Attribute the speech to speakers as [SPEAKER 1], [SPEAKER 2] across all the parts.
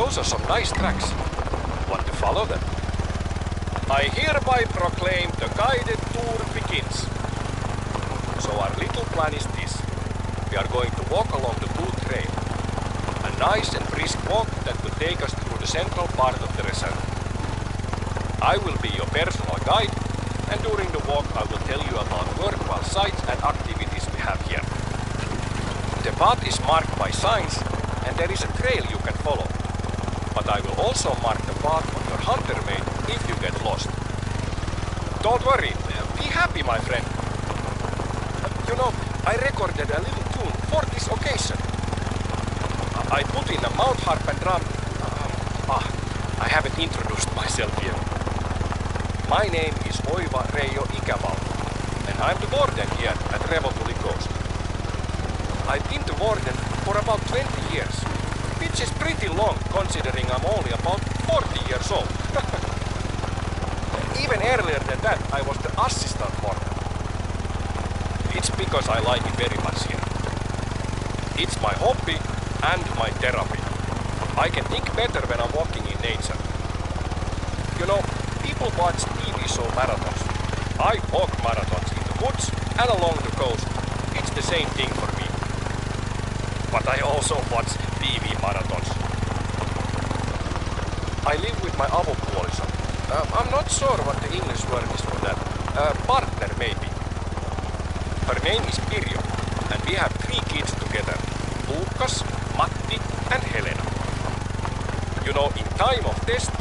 [SPEAKER 1] Those are some nice tracks. Want to follow them? I hereby proclaim the guided tour begins. So our little plan is this. We are going to walk along the blue trail. A nice and brisk walk that will take us through the central part of the reserve. I will be your personal guide, and during the walk I will tell you about worthwhile sights and activities we have here. The path is marked by signs, and there is a trail you can follow. But I will also mark the path on your hunter mate if you get lost. Don't worry, be happy, my friend. You know, I recorded a little tune for this occasion. I put in a mouth harp and drum. I haven't introduced myself yet. My name is Oiva Reijo Ikävalta, and I'm the warden here at Revontuuli Coast. I've been the warden for about 20 years. Which is pretty long considering I'm only about 40 years old. Even earlier than that, I was the assistant warden. It's because I like it very much here. It's my hobby and my therapy. I can think better when I'm walking in nature. You know, people watch TV show marathons. I walk marathons in the woods and along the coast. It's the same thing for me. But I also watch TV marathons. I live with my avopuoliso. I'm not sure what the English word is for that. Partner maybe. Her name is Pirjo, and we have 3 kids together. Lukas, Matti and Helena. You know, in time of test,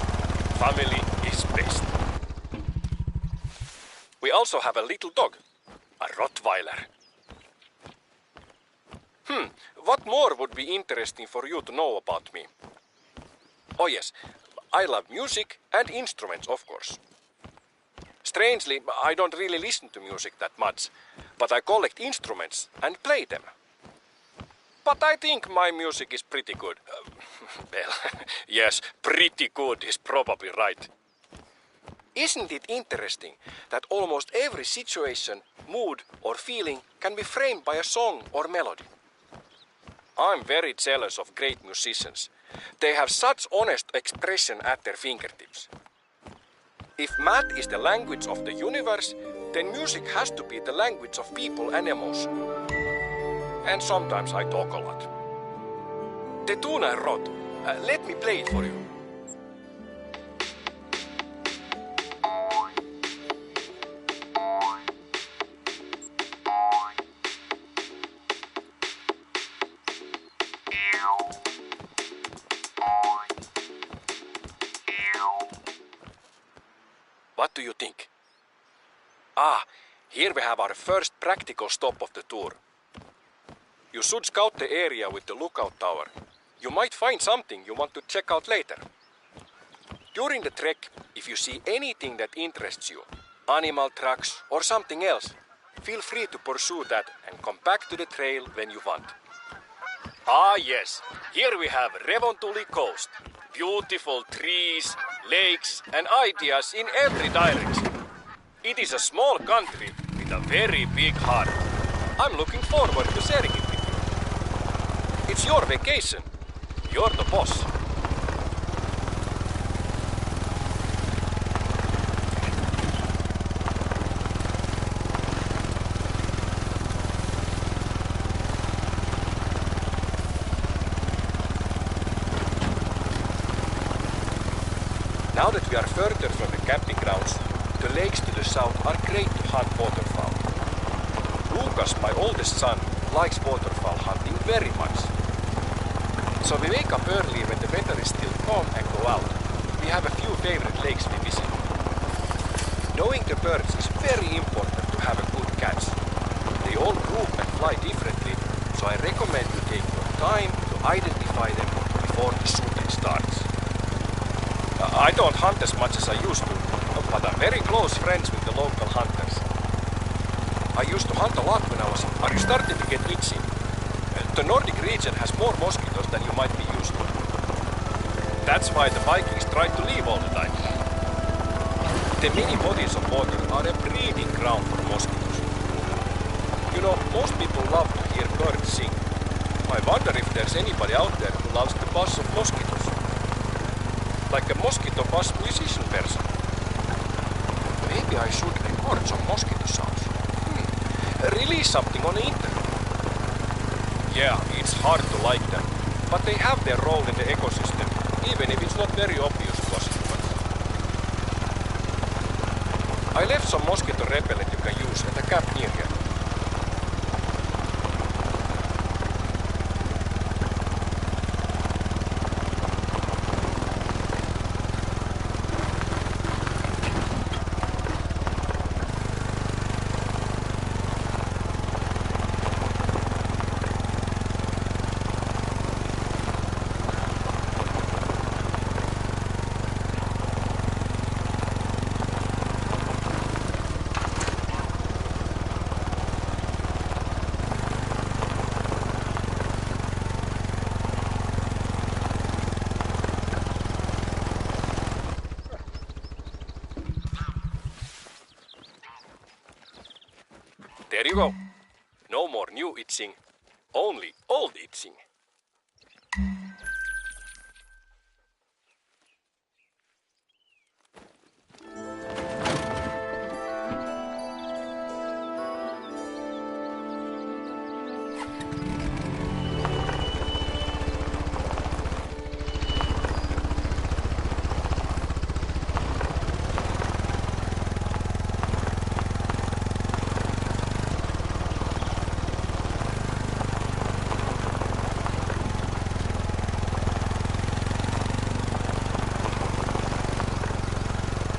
[SPEAKER 1] family is best. We also have a little dog, a Rottweiler. What more would be interesting for you to know about me? Oh yes, I love music and instruments, of course. Strangely, I don't really listen to music that much, but I collect instruments and play them. But I think my music is pretty good. Well, yes, pretty good is probably right. Isn't it interesting that almost every situation, mood or feeling can be framed by a song or melody? I'm very jealous of great musicians. They have such honest expression at their fingertips. If math is the language of the universe, then music has to be the language of people and emotion. And sometimes I talk a lot. The tune I wrote, let me play it for you. What do you think? Here we have our first practical stop of the tour. You should scout the area with the lookout tower. You might find something you want to check out later. During the trek, if you see anything that interests you, animal tracks or something else, feel free to pursue that and come back to the trail when you want. Yes, here we have Revontuuli Coast. Beautiful trees, lakes and ideas in every direction. It is a small country with a very big heart. I'm looking forward to sharing it with you. It's your vacation. You're the boss. Now that we are further from the camping grounds, the lakes to the south are great to hunt waterfowl. Lucas, my oldest son, likes waterfowl hunting very much. So we wake up early when the weather is still calm and go out. We have a few favorite lakes we visit. Knowing the birds is very important to have a good catch. They all group and fly differently, so I recommend you take your time to identify them before the shooting starts. I don't hunt as much as I used to, but I'm very close friends with the local hunters. I used to hunt a lot when I started to get itchy. The Nordic region has more mosquitoes than you might be used to. That's why the Vikings tried to leave all the time. The many bodies of water are a breeding ground for mosquitoes. You know, most people love to hear birds sing. I wonder if there's anybody out there who loves the buzz of mosquitoes. Like a mosquito buzz musician person. Maybe I should record some mosquito sounds. Release something on the internet. Yeah, it's hard to like them, but they have their role in the ecosystem, even if it's not very obvious to us humans. I left some mosquito repellent you can use at a camp near here. There you go. No more new itching, only old itching.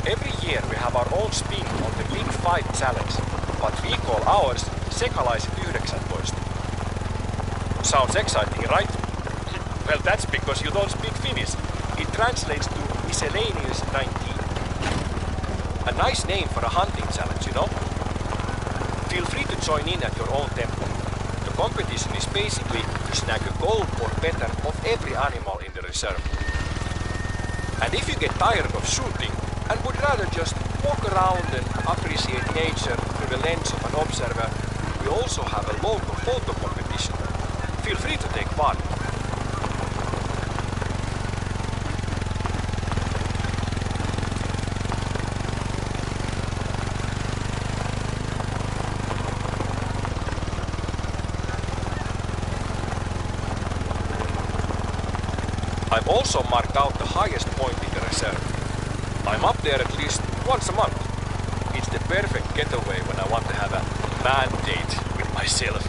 [SPEAKER 1] Every year we have our own spin on the Big Five Challenge, but we call ours Sekalaiset 19. Sounds exciting, right? Well, that's because you don't speak Finnish. It translates to Miscellaneous 19. A nice name for a hunting challenge, you know? Feel free to join in at your own tempo. The competition is basically to snag a gold or better of every animal in the reserve. And if you get tired of shooting and would rather just walk around and appreciate nature through the lens of an observer, we also have a local photo competition. Feel free to take part. I've also marked out the highest point in the reserve. I'm up there at least once a month. It's the perfect getaway when I want to have a man date with myself.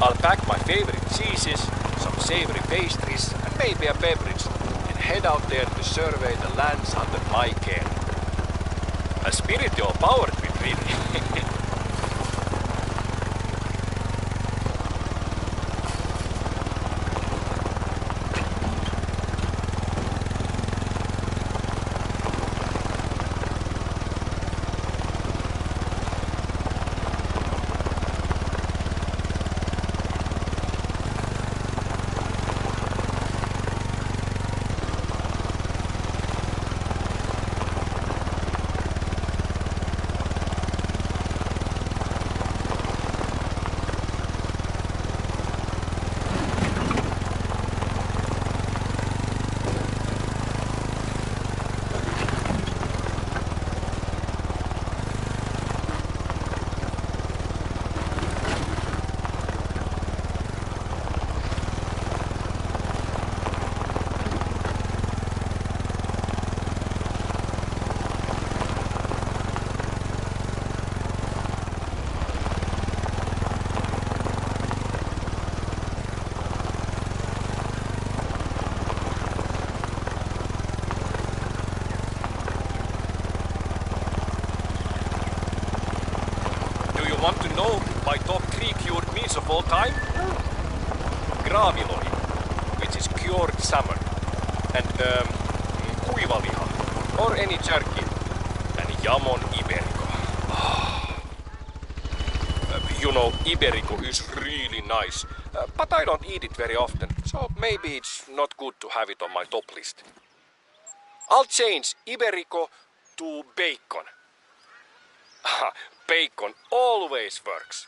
[SPEAKER 1] I'll pack my favorite cheeses, some savory pastries and maybe a beverage and head out there to survey the lands under my care. A spiritual power trip, really. You want to know my top 3 cured meals of all time? Graavilohi, which is cured salmon, and kuivaliha, or any jerky, and jamon iberico. You know, iberico is really nice, but I don't eat it very often, so maybe it's not good to have it on my top list. I'll change iberico to bacon. Bacon always works.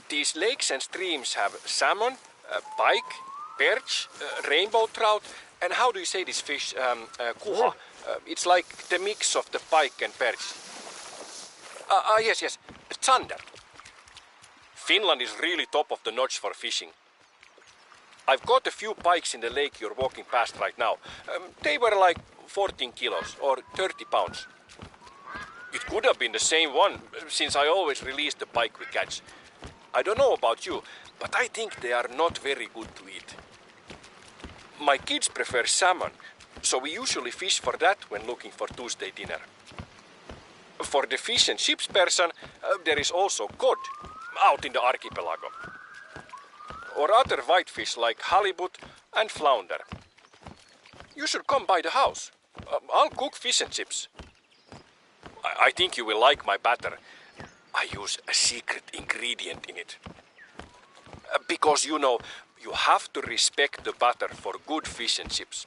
[SPEAKER 1] These lakes and streams have salmon, pike, perch, rainbow trout, and how do you say this fish? Kuha. It's like the mix of the pike and perch. Yes, Zander. Finland is really top of the notch for fishing. I've got a few pikes in the lake you're walking past right now. They were like 14 kilos or 30 pounds. It could have been the same one, since I always release the pike we catch. I don't know about you, but I think they are not very good to eat. My kids prefer salmon, so we usually fish for that when looking for Tuesday dinner. For the fish and chips person, there is also cod, out in the archipelago. Or other whitefish like halibut and flounder. You should come by the house. I'll cook fish and chips. I think you will like my batter. I use a secret ingredient in it. Because, you know, you have to respect the batter for good fish and chips.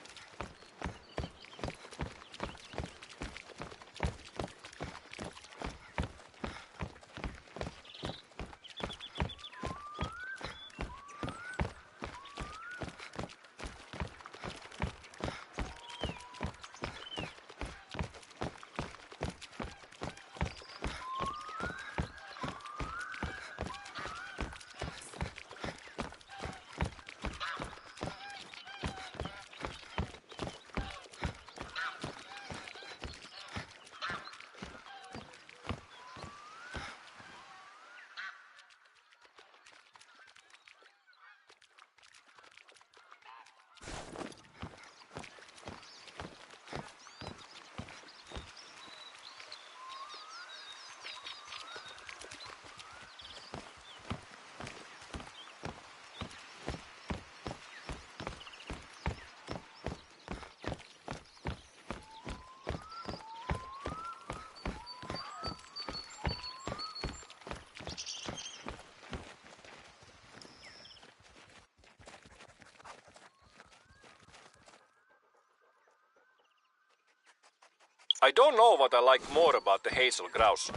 [SPEAKER 1] I don't know what I like more about the hazel grouse.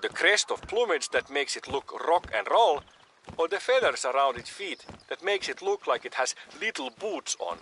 [SPEAKER 1] The crest of plumage that makes it look rock and roll, or the feathers around its feet that makes it look like it has little boots on.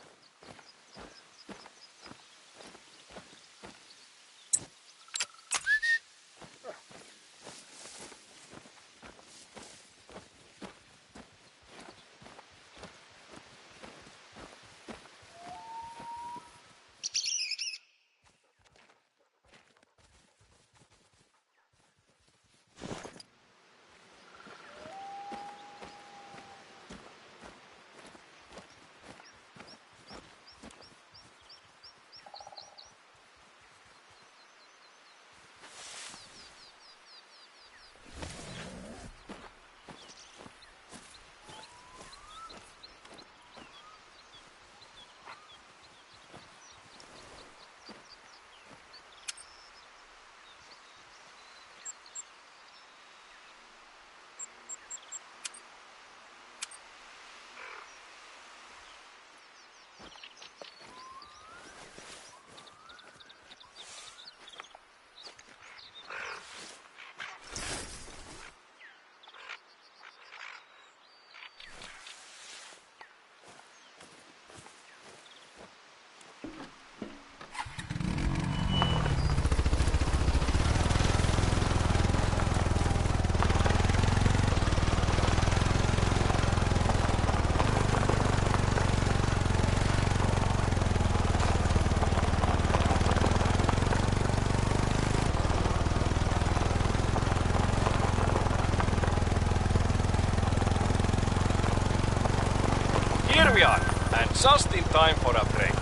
[SPEAKER 1] we are, and just in time for a break.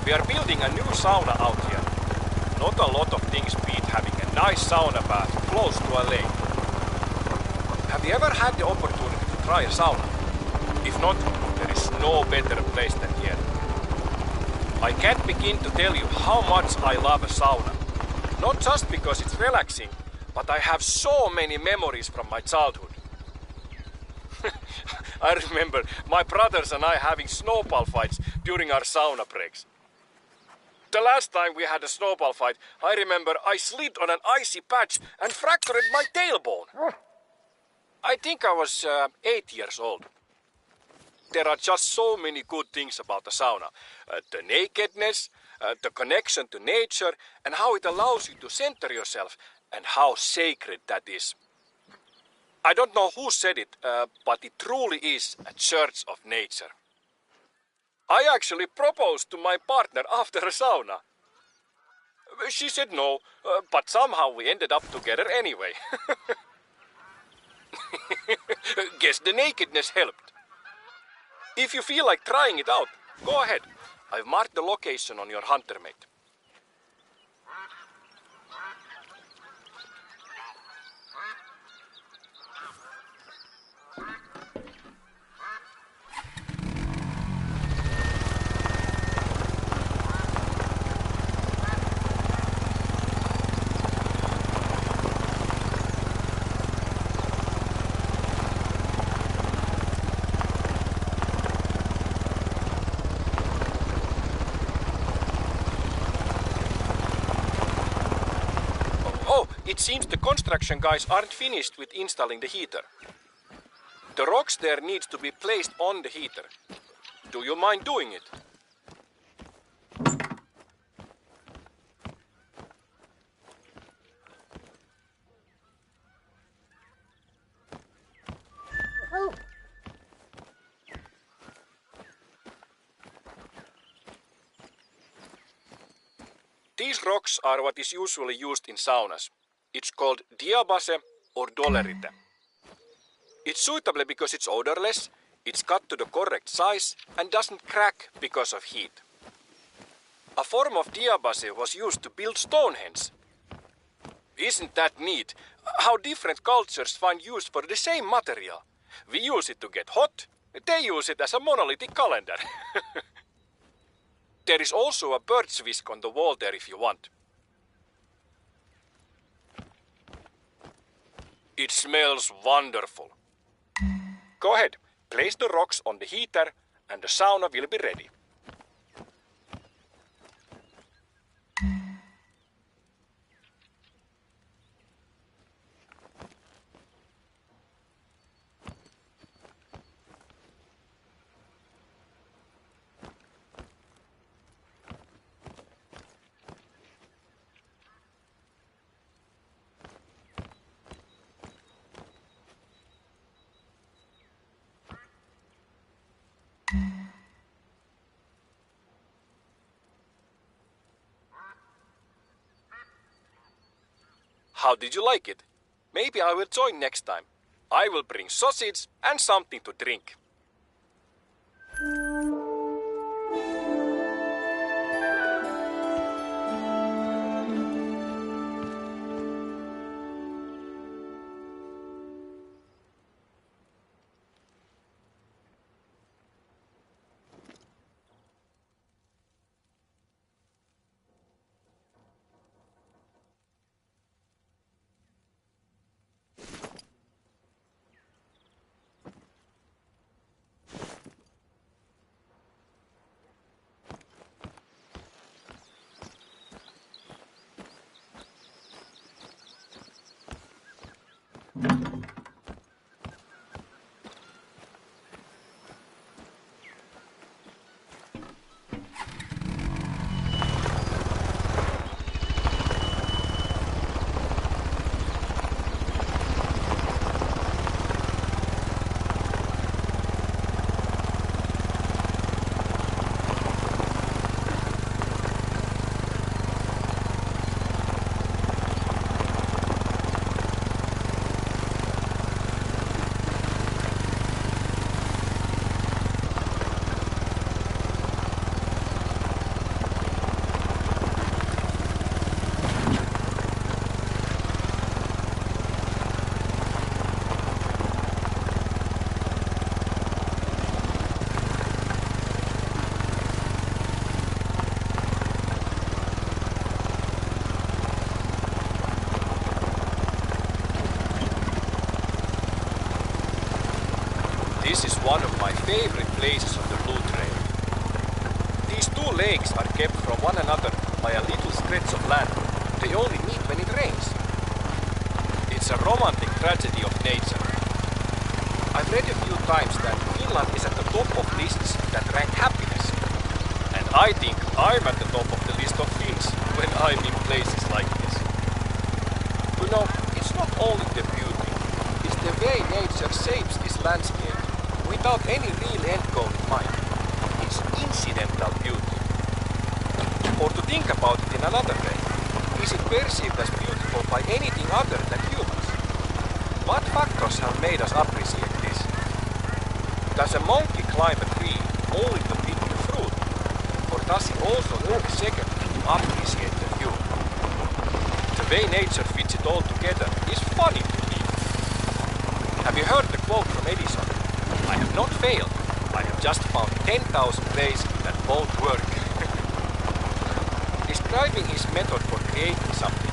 [SPEAKER 1] We are building a new sauna out here. Not a lot of things beat having a nice sauna bath close to a lake. Have you ever had the opportunity to try a sauna? If not, there is no better place than here. I can't begin to tell you how much I love a sauna. Not just because it's relaxing, but I have so many memories from my childhood. I remember my brothers and I having snowball fights during our sauna breaks. The last time we had a snowball fight, I remember I slid on an icy patch and fractured my tailbone. I think I was 8 years old. There are just so many good things about the sauna. The nakedness, the connection to nature, and how it allows you to center yourself, and how sacred that is. I don't know who said it, but it truly is a church of nature. I actually proposed to my partner after a sauna. She said no, but somehow we ended up together anyway. Guess the nakedness helped. If you feel like trying it out, go ahead. I've marked the location on your hunter mate. It seems the construction guys aren't finished with installing the heater. The rocks there needs to be placed on the heater. Do you mind doing it? These rocks are what is usually used in saunas. It's called diabase or dolerite. It's suitable because it's odorless, it's cut to the correct size and doesn't crack because of heat. A form of diabase was used to build Stonehenge. Isn't that neat? How different cultures find use for the same material. We use it to get hot, they use it as a monolithic calendar. There is also a bird's whisk on the wall there if you want. It smells wonderful. Go ahead, place the rocks on the heater and the sauna will be ready. How did you like it? Maybe I will join next time. I will bring sausage and something to drink. This is one of my favorite places on the Blue Trail. These two lakes are kept from one another by a little stretch of land. They only meet when it rains. It's a romantic tragedy of nature. I've read a few times that Finland is at the top of lists that rank happiness. And I think I'm at the top of the list of Finns when I'm in places like this. You know, it's not only the beauty, it's the way nature shapes this landscape without any real end goal in mind. It's incidental beauty. Or to think about it in another way, is it perceived as beautiful by anything other than humans? What factors have made us appreciate this? Does a monkey climb a tree only to pick the fruit? Or does he also take a second to appreciate the view? The way nature fits it all together is funny to me. Have you heard the quote from Edison? I have not failed. I have just found 10,000 ways that both work. Describing his method for creating something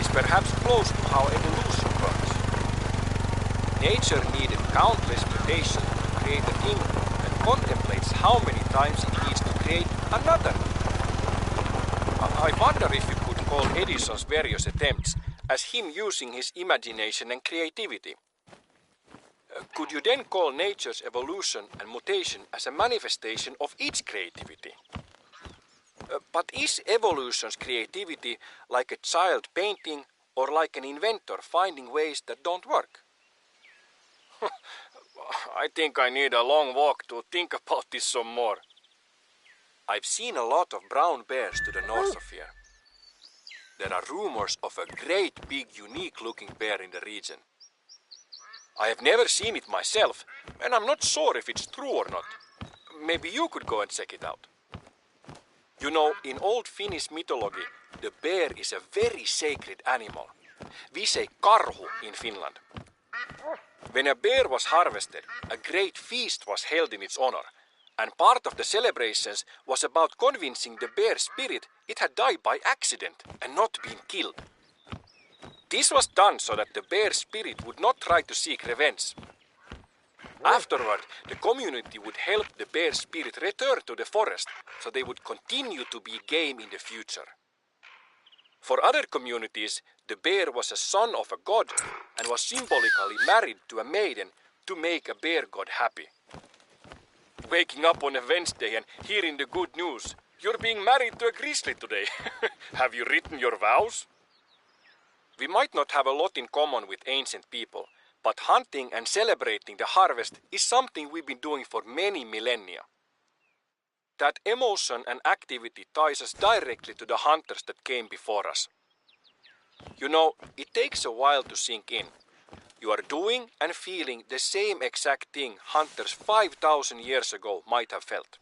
[SPEAKER 1] is perhaps close to how evolution works. Nature needed countless mutations to create a thing and contemplates how many times it needs to create another. I wonder if you could call Edison's various attempts as him using his imagination and creativity. Could you then call nature's evolution and mutation as a manifestation of its creativity? But is evolution's creativity like a child painting or like an inventor finding ways that don't work? I think I need a long walk to think about this some more. I've seen a lot of brown bears to the north of here. There are rumors of a great big unique looking bear in the region. I have never seen it myself, and I'm not sure if it's true or not. Maybe you could go and check it out. You know, in old Finnish mythology, the bear is a very sacred animal. We say karhu in Finland. When a bear was harvested, a great feast was held in its honor, and part of the celebrations was about convincing the bear spirit it had died by accident and not been killed. This was done so that the bear spirit would not try to seek revenge. Afterward, the community would help the bear spirit return to the forest so they would continue to be game in the future. For other communities, the bear was a son of a god and was symbolically married to a maiden to make a bear god happy. Waking up on a Wednesday and hearing the good news, you're being married to a grizzly today. Have you written your vows? We might not have a lot in common with ancient people, but hunting and celebrating the harvest is something we've been doing for many millennia. That emotion and activity ties us directly to the hunters that came before us. You know, it takes a while to sink in. You are doing and feeling the same exact thing hunters 5,000 years ago might have felt.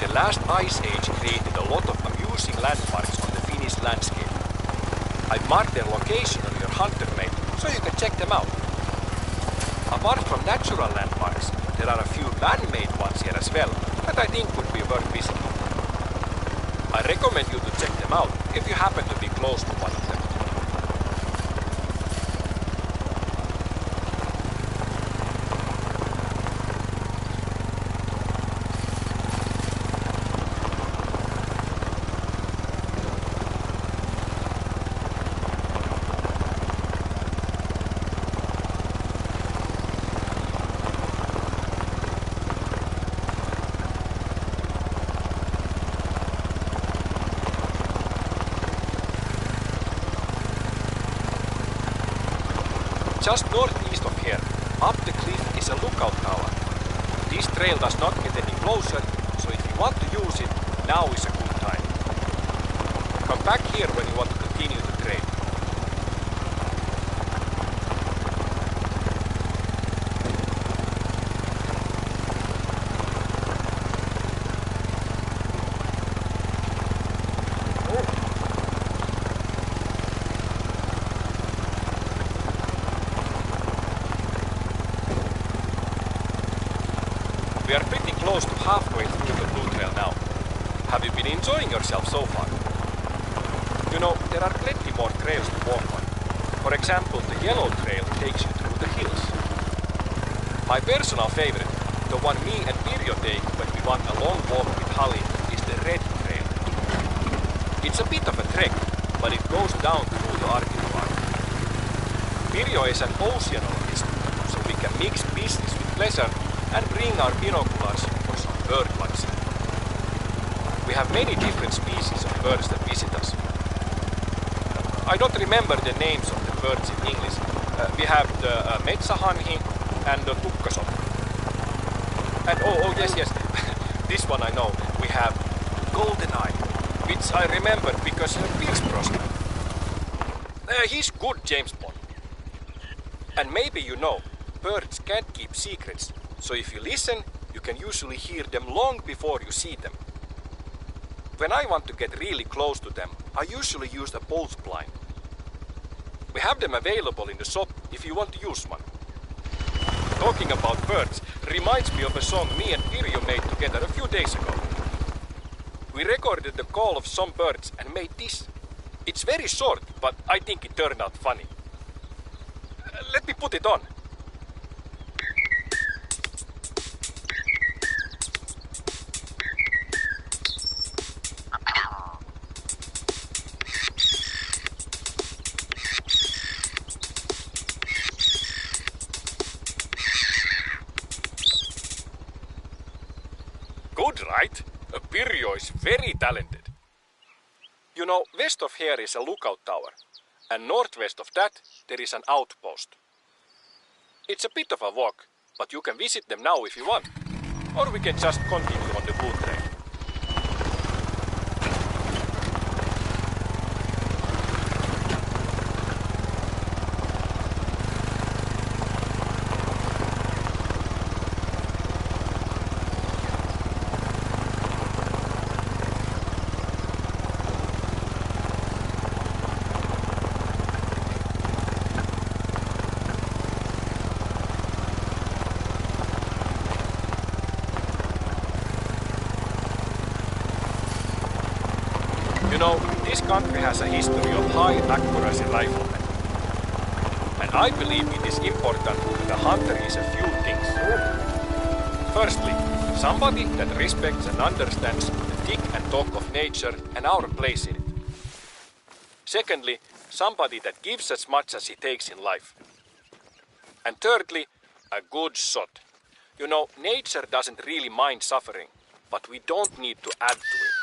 [SPEAKER 1] The last ice age created a lot of amusing landmarks on the Finnish landscape. I've marked their location on your hunter map so you can check them out. Apart from natural landmarks, there are a few man-made ones here as well that I think would be worth visiting. I recommend you to check them out if you happen to be close to one of them. Just northeast of here, up the cliff is a lookout tower. This trail does not get any closer, so if you want to use it, now is a good time. Come back here when you want to continue the trail. We are pretty close to halfway through the Blue Trail now. Have you been enjoying yourself so far? You know, there are plenty more trails to walk on. For example, the Yellow Trail takes you through the hills. My personal favorite, the one me and Pirjo take when we want a long walk with Hali, is the Red Trail. It's a bit of a trek, but it goes down through the Arctic part. Pirjo is an oceanologist, so we can mix business with pleasure and bring our binoculars for some bird watching. We have many different species of birds that visit us. I don't remember the names of the birds in English. We have the metsähanhi and the tukkasot. And oh yes, this one I know. We have goldeneye, which I remember because Pierce Brosnan. He's good, James Bond. And maybe you know, birds can't keep secrets. So if you listen, you can usually hear them long before you see them. When I want to get really close to them, I usually use a pulse blind. We have them available in the shop if you want to use one. Talking about birds reminds me of a song me and Pirjo made together a few days ago. We recorded the call of some birds and made this. It's very short, but I think it turned out funny. Let me put it on. Good, right? Pirjo is very talented. You know, west of here is a lookout tower, and northwest of that there is an outpost. It's a bit of a walk, but you can visit them now if you want. Or we can just continue on the Blue Trail. You know, this country has a history of high accuracy riflemen. And I believe it is important that the hunter is a few things. Firstly, somebody that respects and understands the thick and talk of nature and our place in it. Secondly, somebody that gives as much as he takes in life. And thirdly, a good shot. You know, nature doesn't really mind suffering, but we don't need to add to it.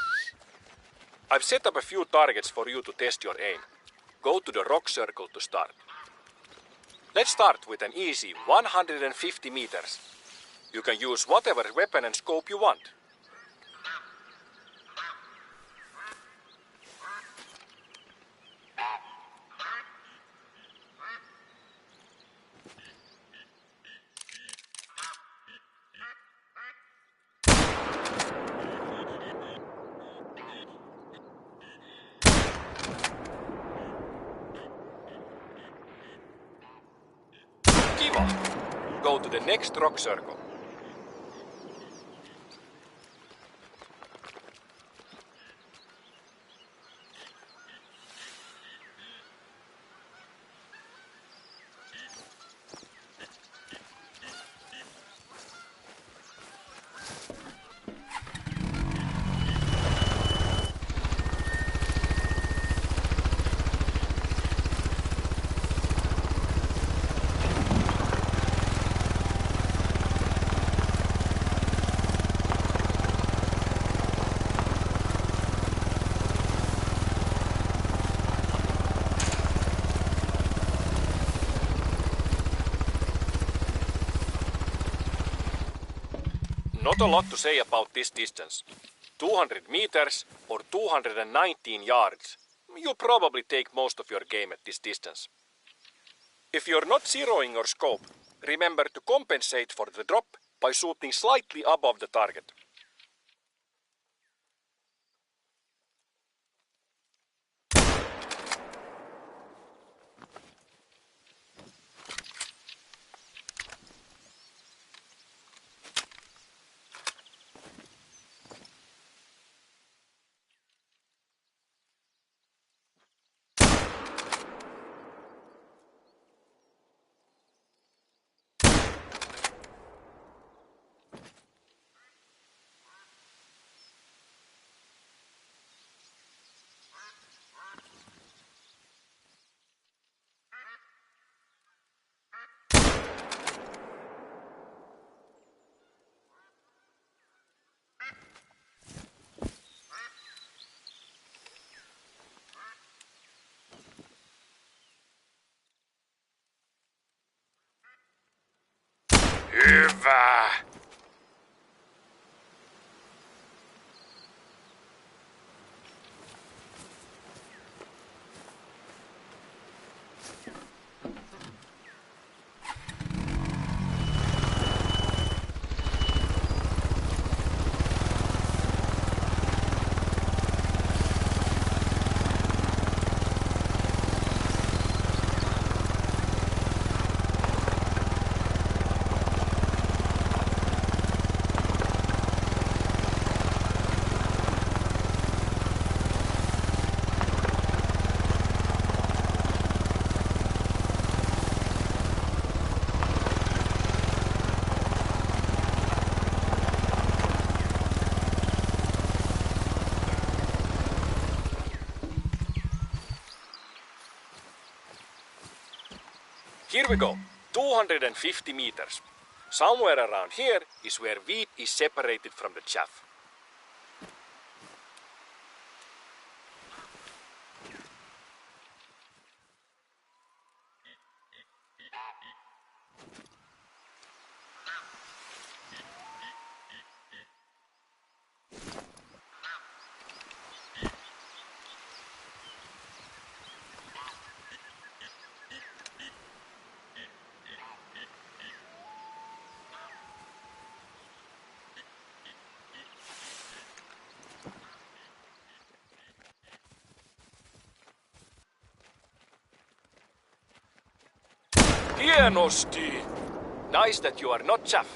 [SPEAKER 1] I've set up a few targets for you to test your aim. Go to the rock circle to start. Let's start with an easy 150 meters. You can use whatever weapon and scope you want. Kiva. Go to the next rock circle. Not a lot to say about this distance. 200 meters or 219 yards. You probably take most of your game at this distance. If you're not zeroing your scope, remember to compensate for the drop by shooting slightly above the target. Hyvä! Here we go, 250 meters. Somewhere around here is where wheat is separated from the chaff. Hienosti! Nice that you are not chaff.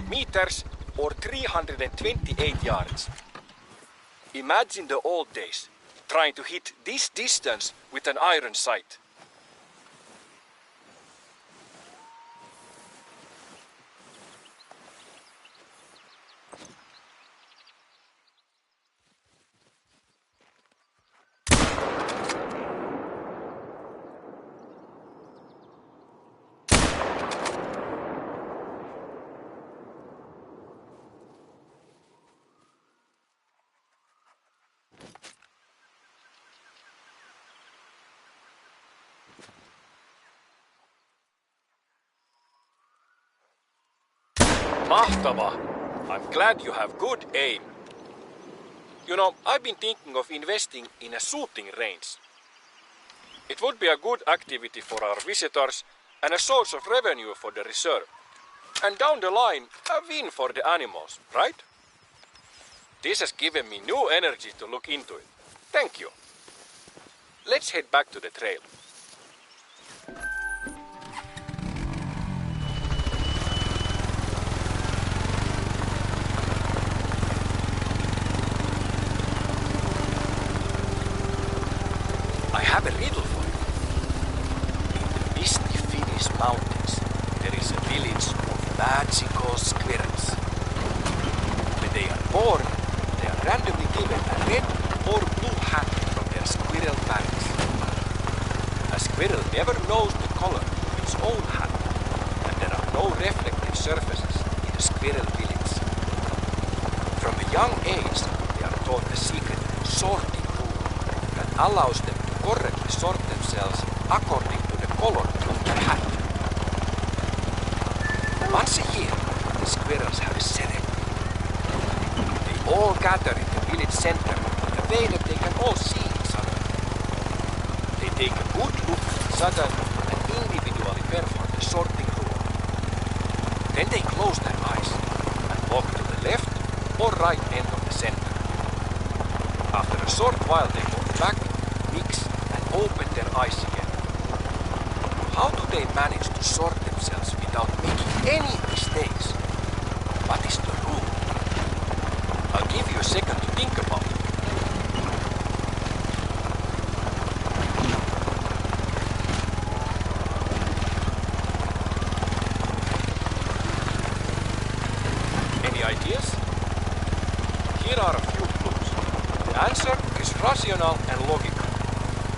[SPEAKER 1] Meters or 328 yards. Imagine the old days, trying to hit this distance with an iron sight. Mahtava! I'm glad you have good aim. You know, I've been thinking of investing in a shooting range. It would be a good activity for our visitors and a source of revenue for the reserve. And down the line, a win for the animals, right? This has given me new energy to look into it. Thank you. Let's head back to the trail. I have a riddle for you. In the misty Finnish mountains, there is a village of magical squirrels. When they are born, they are randomly given a red or blue hat from their squirrel parents. A squirrel never knows the color of its own hat, and there are no reflective surfaces in the squirrel village. From a young age, they are taught the secret sorting rule that allows them to correctly sort themselves according to the color of their hat. Once a year, the squirrels have a ceremony. They all gather in the village center in a way that they can all see each other. They take a good look at each other and individually perform the sorting rule. Then they close their eyes and walk to the left or right end of the center. After a short while they go back, mix and open their eyes again. How do they manage to sort themselves without making any mistakes? What is the rule? I'll give you a second to think about it. Any ideas? Here are a few clues. The answer is rational and logical.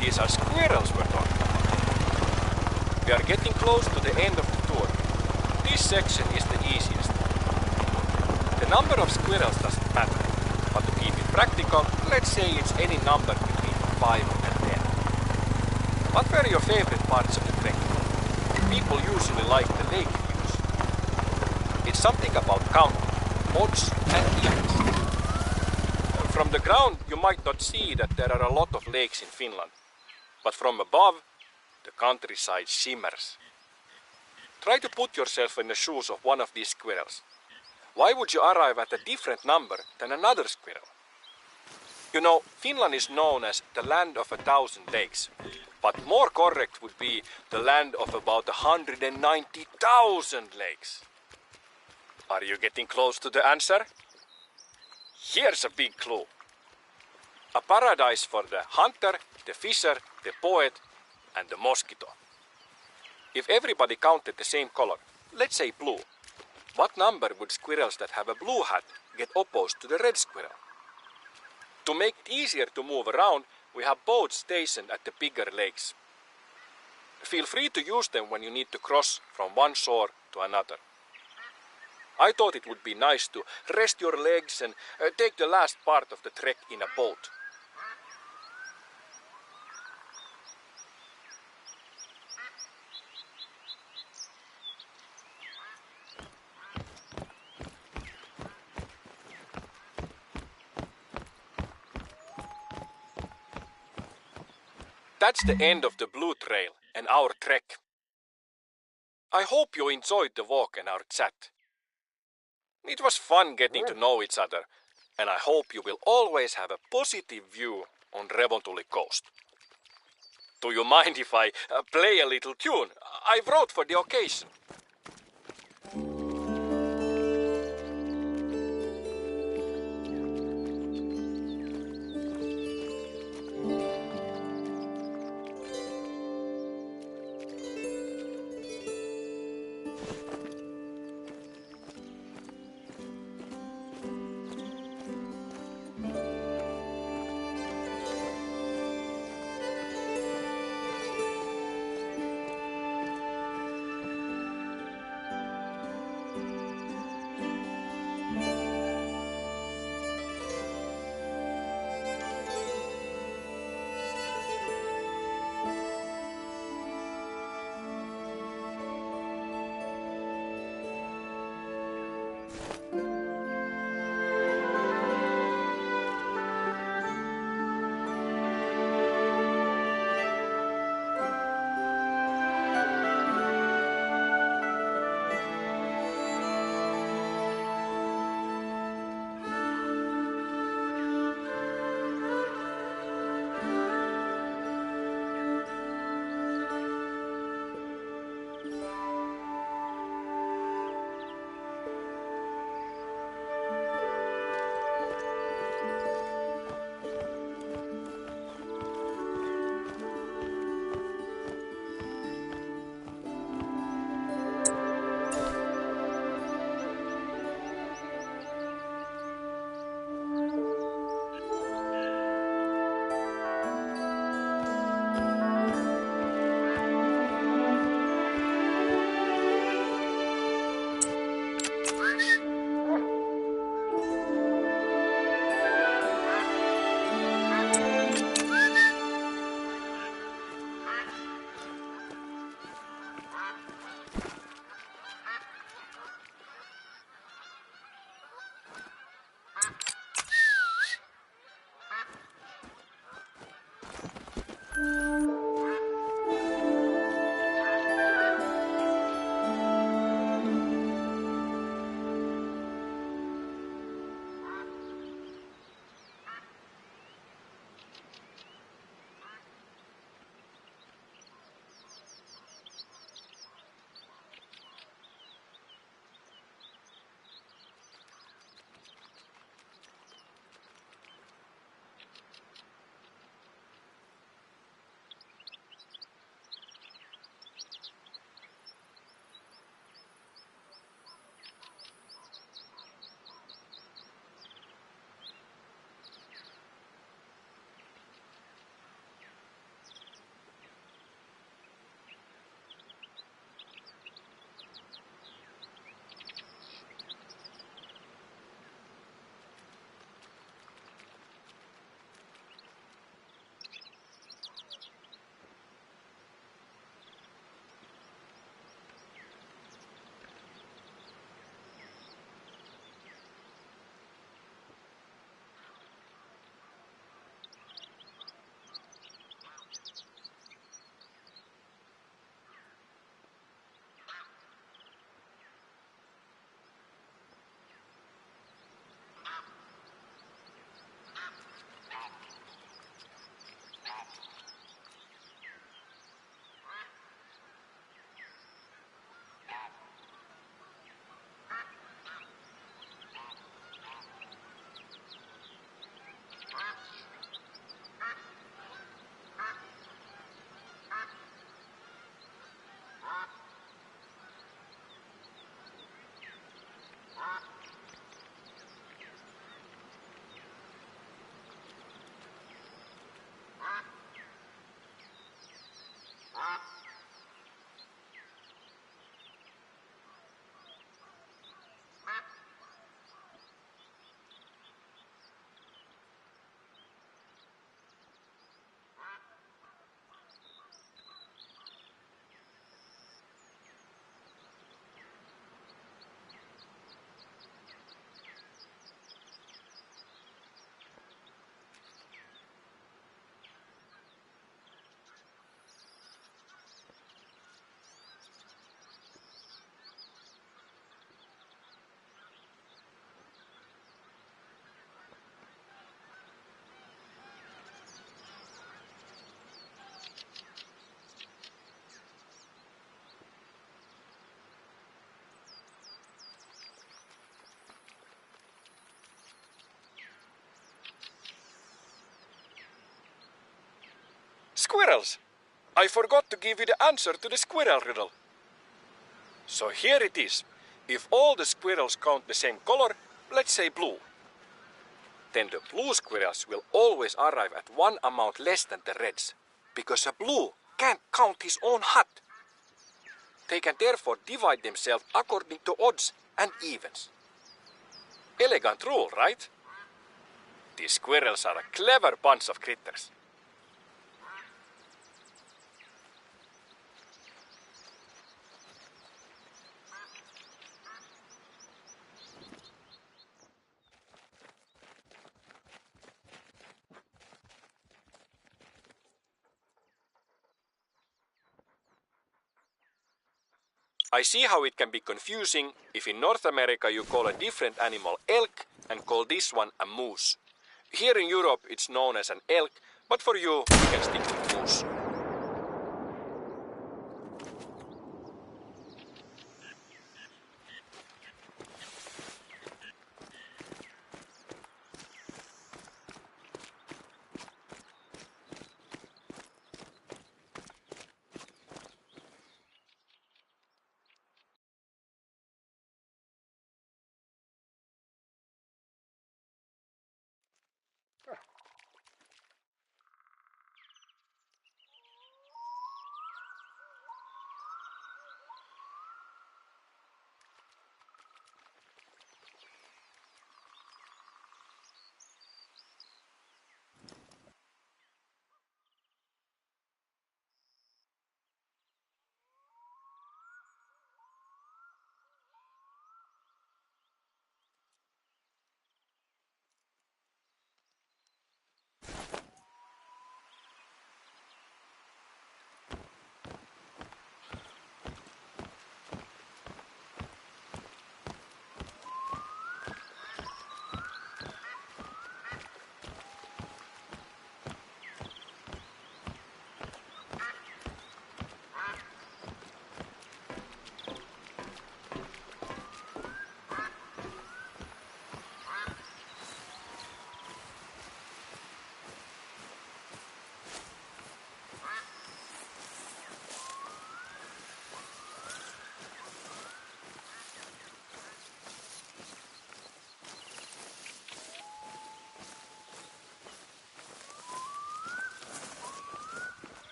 [SPEAKER 1] These are squirrels we're talking about. We are getting close to the end of the tour. This section is the easiest. The number of squirrels doesn't matter, but to keep it practical, let's say it's any number between 5 and 10. What were your favorite parts of the trek? People usually like the lake views. It's something about counting, odds and evens. From the ground, you might not see that there are a lot of lakes in Finland, but from above, the countryside shimmers. Try to put yourself in the shoes of one of these squirrels. Why would you arrive at a different number than another squirrel? You know, Finland is known as the land of 1,000 lakes, but more correct would be the land of about 190,000 lakes. Are you getting close to the answer? Here's a big clue. A paradise for the hunter, the fisher, the poet, and the mosquito. If everybody counted the same color, let's say blue, what number would squirrels that have a blue hat get opposed to the red squirrel? To make it easier to move around, we have boats stationed at the bigger lakes. Feel free to use them when you need to cross from one shore to another. I thought it would be nice to rest your legs and take the last part of the trek in a boat. That's the end of the Blue Trail and our trek. I hope you enjoyed the walk and our chat. It was fun getting to know each other, and I hope you will always have a positive view on Revontuli Coast. Do you mind if I play a little tune I wrote for the occasion? Squirrels! I forgot to give you the answer to the squirrel riddle. So here it is. If all the squirrels count the same color, let's say blue, then the blue squirrels will always arrive at one amount less than the reds, because a blue can't count his own hut. They can therefore divide themselves according to odds and evens. Elegant rule, right? These squirrels are a clever bunch of critters. I see how it can be confusing if in North America you call a different animal elk and call this one a moose. Here in Europe it's known as an elk, but for you, we can stick with moose.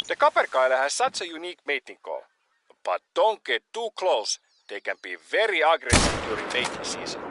[SPEAKER 1] The Capercaillie has such a unique mating call. But don't get too close. They can be very aggressive during mating season.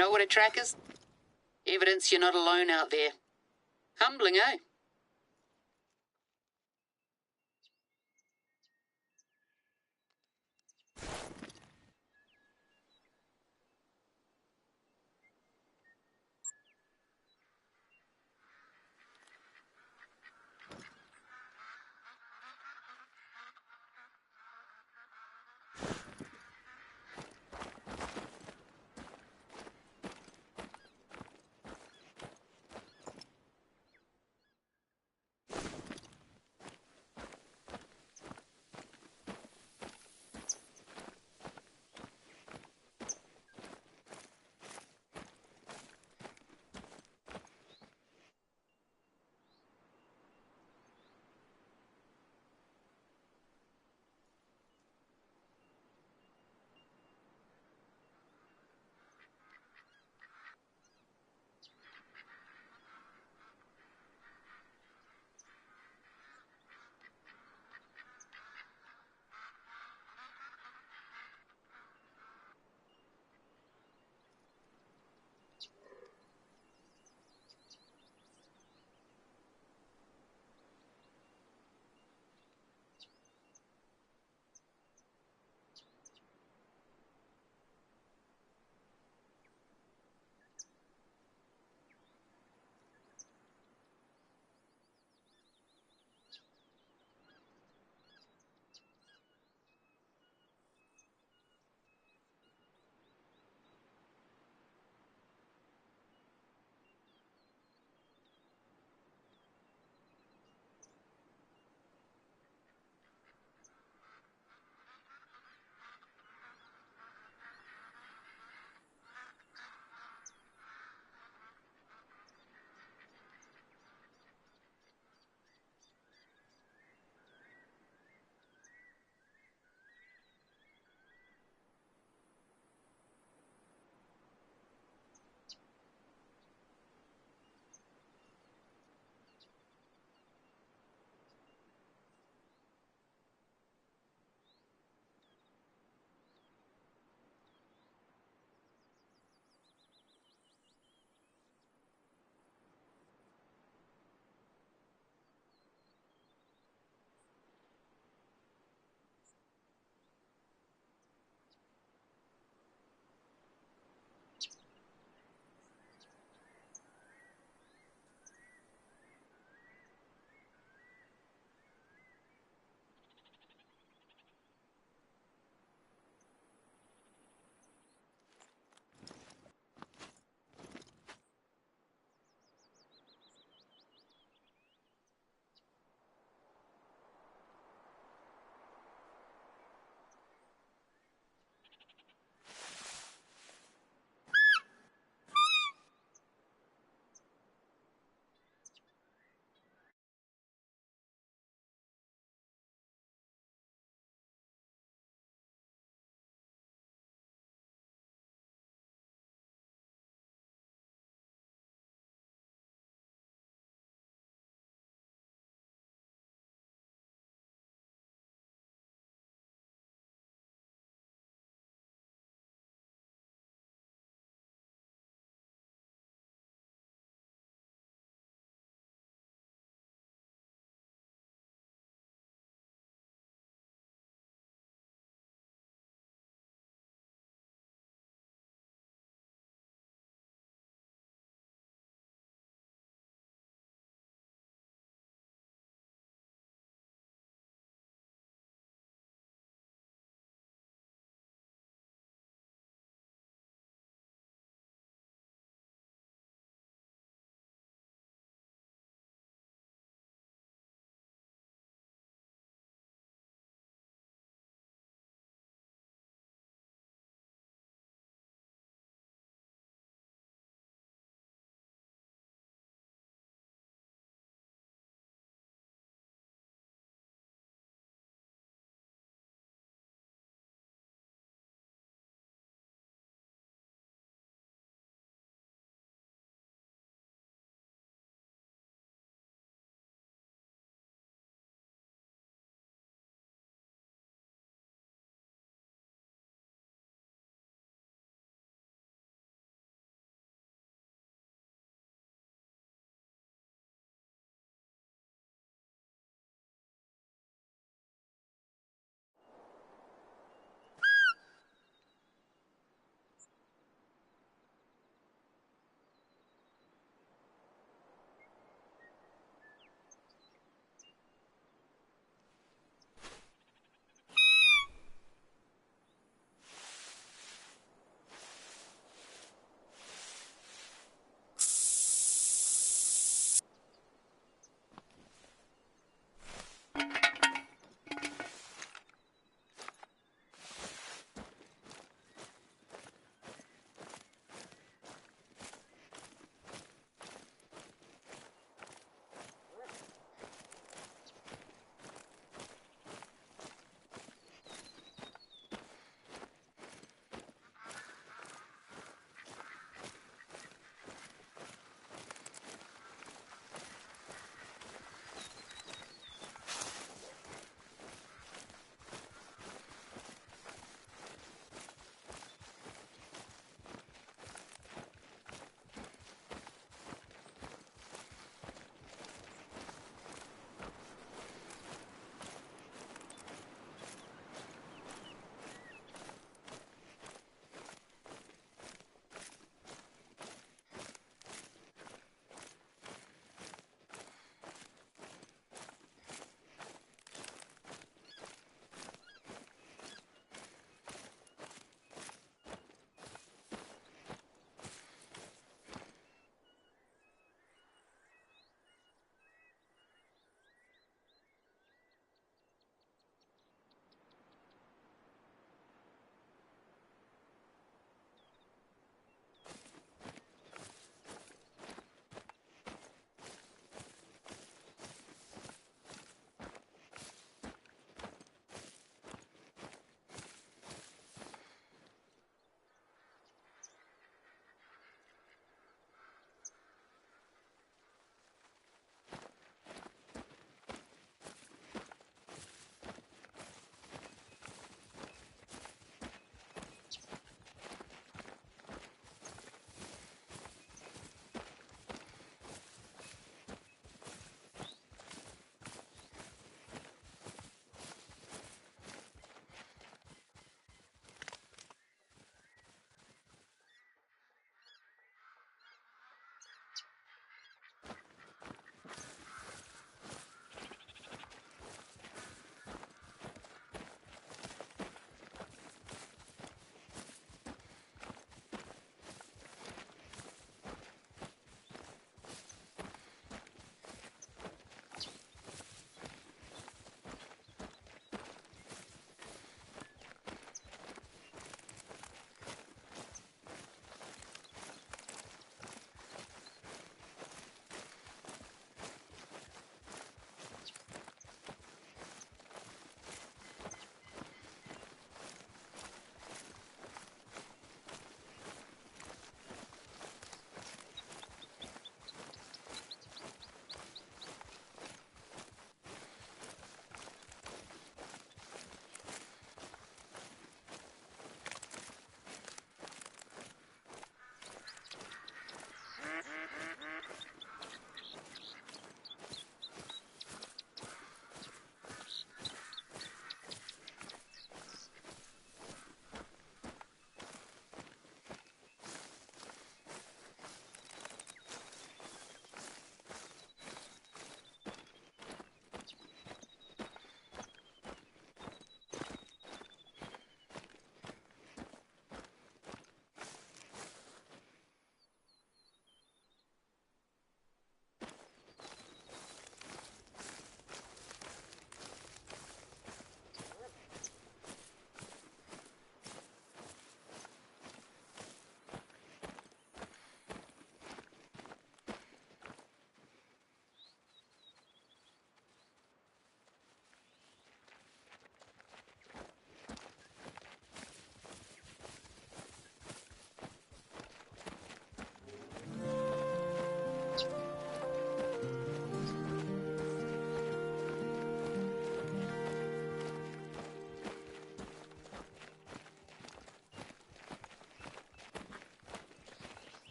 [SPEAKER 2] know what a track is? Evidence you're not alone out there. Humbling, eh?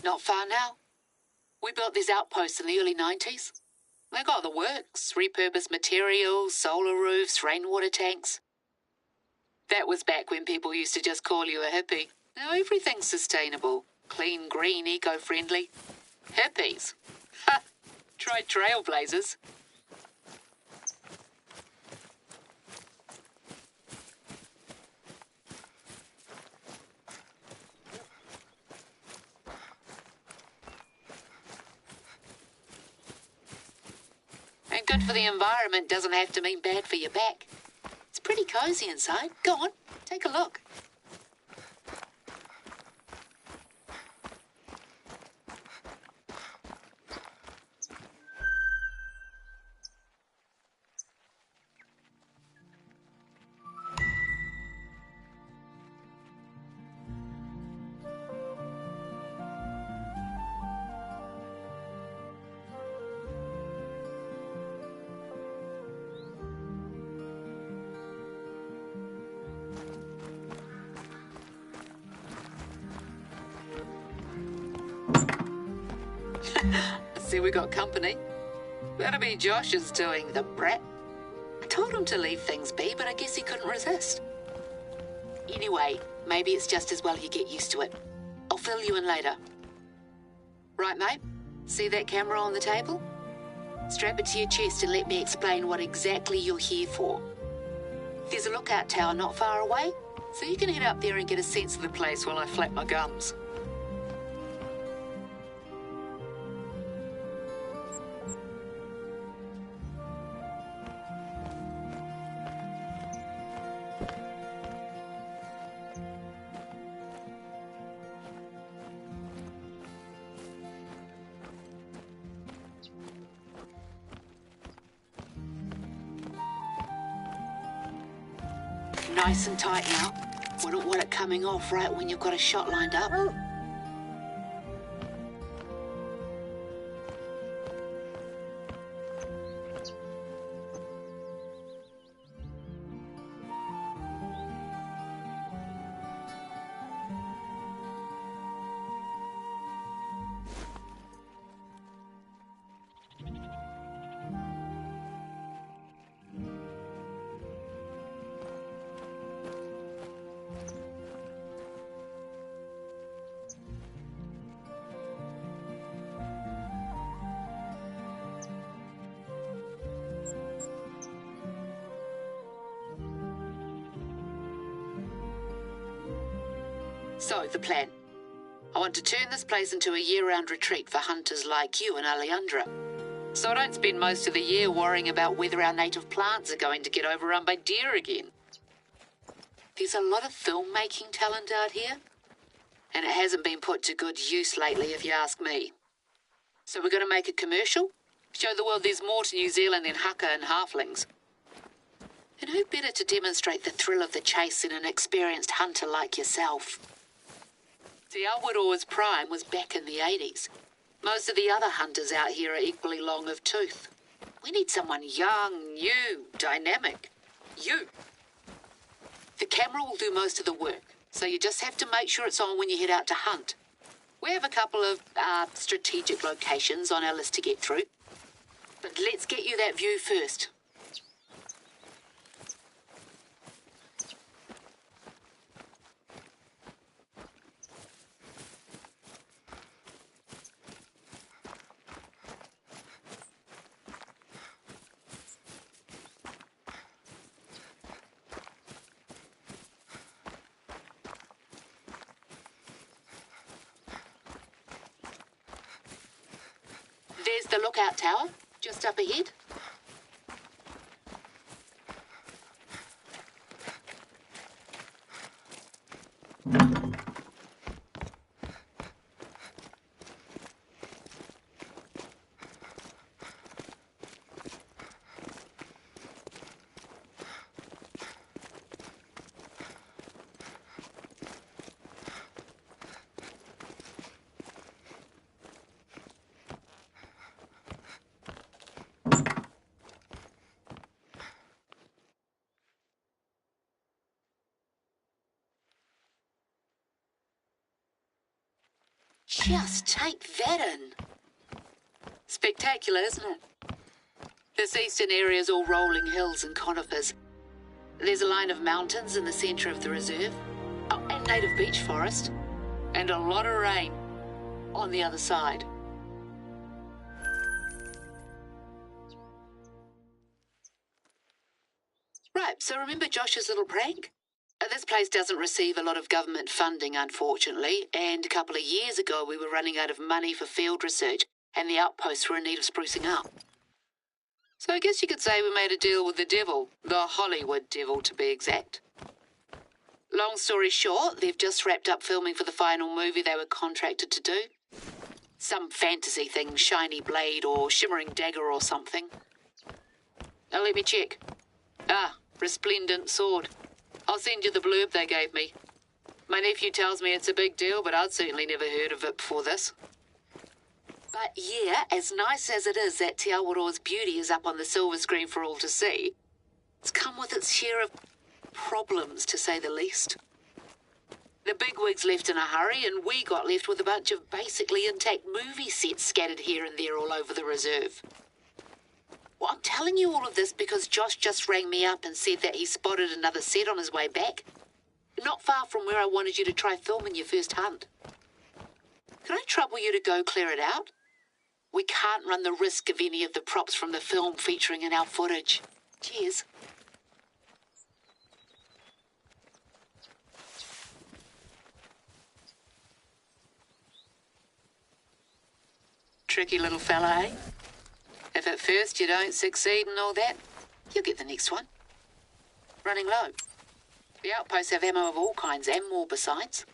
[SPEAKER 2] Not far now. We built these outposts in the early 90s. They got the works, repurposed materials, solar roofs, rainwater tanks. That was back when people used to just call you a hippie. Now everything's sustainable, clean, green, eco-friendly. Hippies? Ha! Try trailblazers. And good for the environment doesn't have to mean bad for your back. It's pretty cozy inside. Go on, take a look. See, we got company. That'll be Josh's doing, the brat. I told him to leave things be, but I guess he couldn't resist. Anyway, maybe it's just as well you get used to it. I'll fill you in later. Right, mate? See that camera on the table? Strap it to your chest and let me explain what exactly you're here for. There's a lookout tower not far away, so you can head up there and get a sense of the place while I flap my gums. Nice and tight now. Wouldn't want it coming off right when you've got a shot lined up. So, the plan. I want to turn this place into a year-round retreat for hunters like you and Alejandra. So I don't spend most of the year worrying about whether our native plants are going to get overrun by deer again. There's a lot of filmmaking talent out here, and it hasn't been put to good use lately, if you ask me. So we're going to make a commercial, show the world there's more to New Zealand than haka and halflings. And who better to demonstrate the thrill of the chase than an experienced hunter like yourself? See, our Woodall's prime was back in the 80s. Most of the other hunters out here are equally long of tooth. We need someone young, new, dynamic. You. The camera will do most of the work, so you just have to make sure it's on when you head out to hunt. We have a couple of strategic locations on our list to get through. But let's get you that view first. There's the lookout tower, just up ahead. Just take that in. Spectacular, isn't it? This eastern area is all rolling hills and conifers. There's a line of mountains in the centre of the reserve. Oh, and native beech forest. And a lot of rain on the other side. Right, so remember Josh's little prank? This place doesn't receive a lot of government funding, unfortunately, and a couple of years ago we were running out of money for field research, and the outposts were in need of sprucing up. So I guess you could say we made a deal with the devil, the Hollywood devil to be exact. Long story short, they've just wrapped up filming for the final movie they were contracted to do. Some fantasy thing, shiny blade or shimmering dagger or something. Now let me check. Ah, resplendent sword. I'll send you the blurb they gave me. My nephew tells me it's a big deal, but I'd certainly never heard of it before this. But yeah, as nice as it is that Te Awaroa's beauty is up on the silver screen for all to see, it's come with its share of problems, to say the least. The bigwigs left in a hurry, and we got left with a bunch of basically intact movie sets scattered here and there all over the reserve. Well, I'm telling you all of this because Josh just rang me up and said that he spotted another set on his way back. Not far from where I wanted you to try filming your first hunt. Can I trouble you to go clear it out? We can't run the risk of any of the props from the film featuring in our footage. Cheers. Tricky little fella, eh? If at first you don't succeed and all that, you'll get the next one. Running low. The outposts have ammo of all kinds and more besides.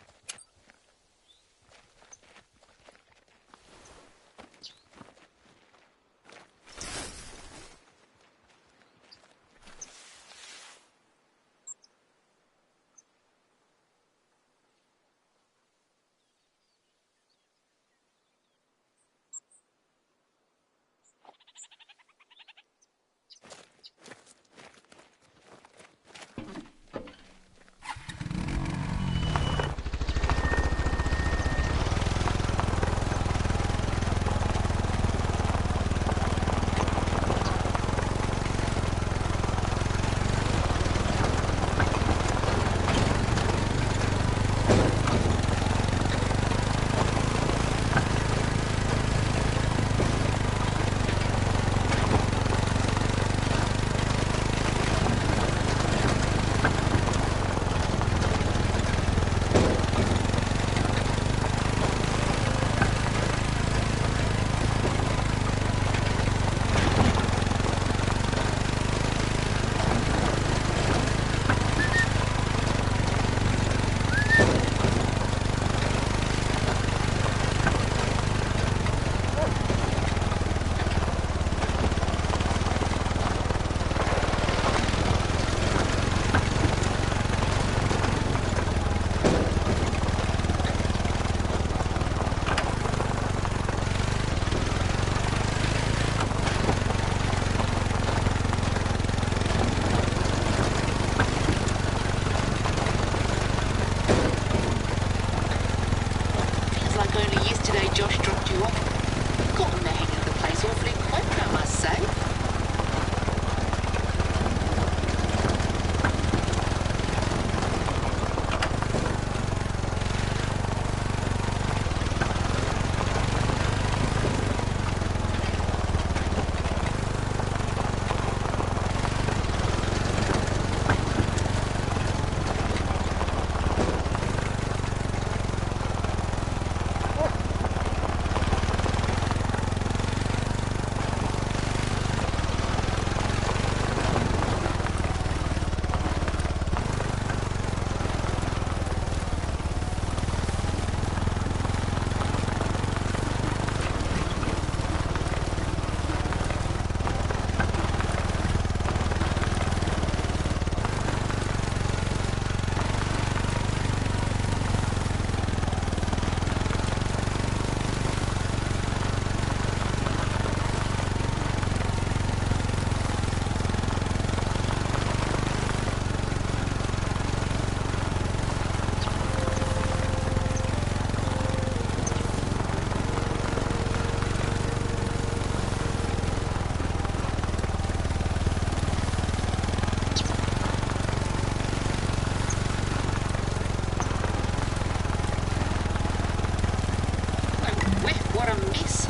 [SPEAKER 2] what a mess.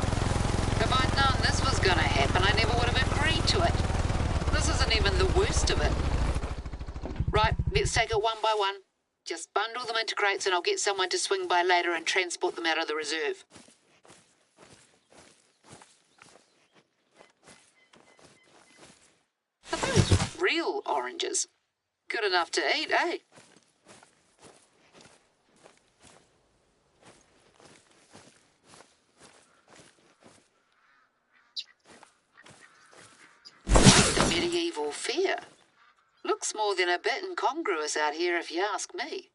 [SPEAKER 2] If I'd known this was gonna happen, I never would have agreed to it. This isn't even the worst of it. Right, let's take it one by one. Just bundle them into crates and I'll get someone to swing by later and transport them out of the reserve. Are those real oranges? Good enough to eat, eh? The medieval fair. Looks more than a bit incongruous out here if you ask me.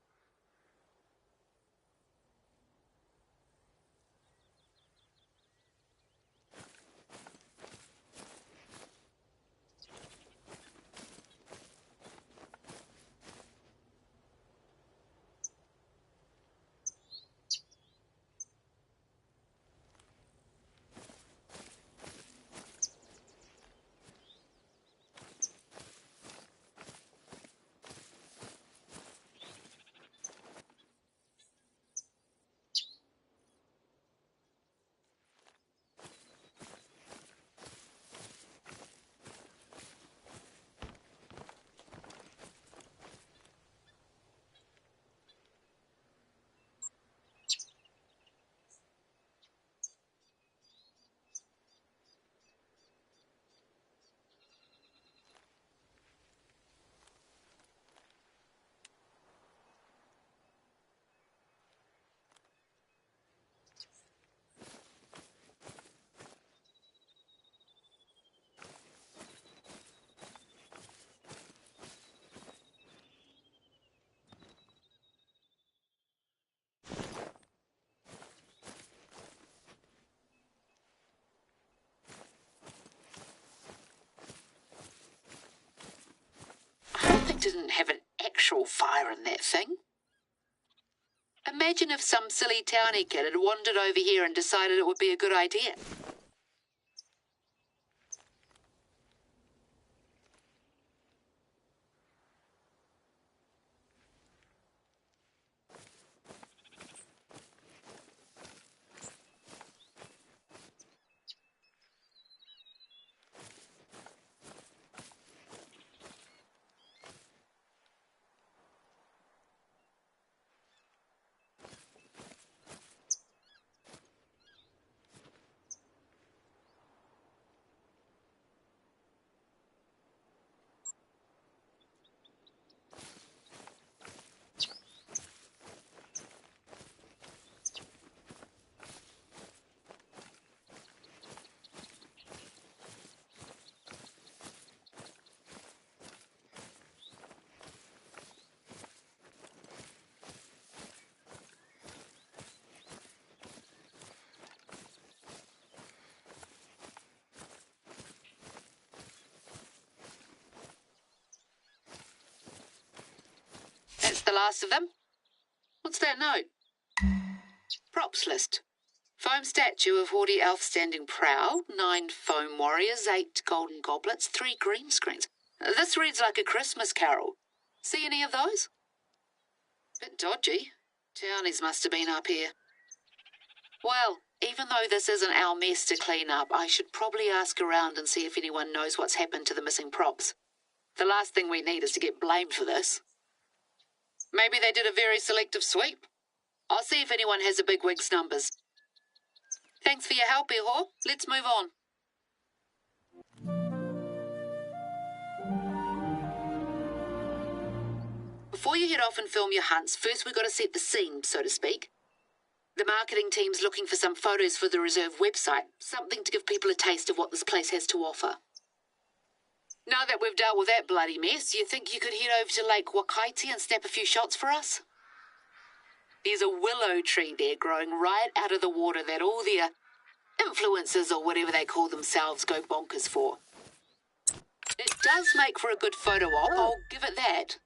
[SPEAKER 2] Didn't have an actual fire in that thing. Imagine if some silly townie kid had wandered over here and decided it would be a good idea. That's the last of them. What's that note? Props list. Foam statue of haughty elf standing proud, 9 foam warriors, 8 golden goblets, 3 green screens. This reads like a Christmas carol. See any of those? Bit dodgy. Townies must have been up here. Well, even though this isn't our mess to clean up, I should probably ask around and see if anyone knows what's happened to the missing props. The last thing we need is to get blamed for this. Maybe they did a very selective sweep. I'll see if anyone has a bigwig's numbers. Thanks for your help, Ihor. Let's move on. Before you head off and film your hunts, first we've got to set the scene, so to speak. The marketing team's looking for some photos for the reserve website, something to give people a taste of what this place has to offer. Now that we've dealt with that bloody mess, you think you could head over to Lake Wakaiti and snap a few shots for us? There's a willow tree there growing right out of the water that all the influencers or whatever they call themselves go bonkers for. It does make for a good photo op, I'll give it that.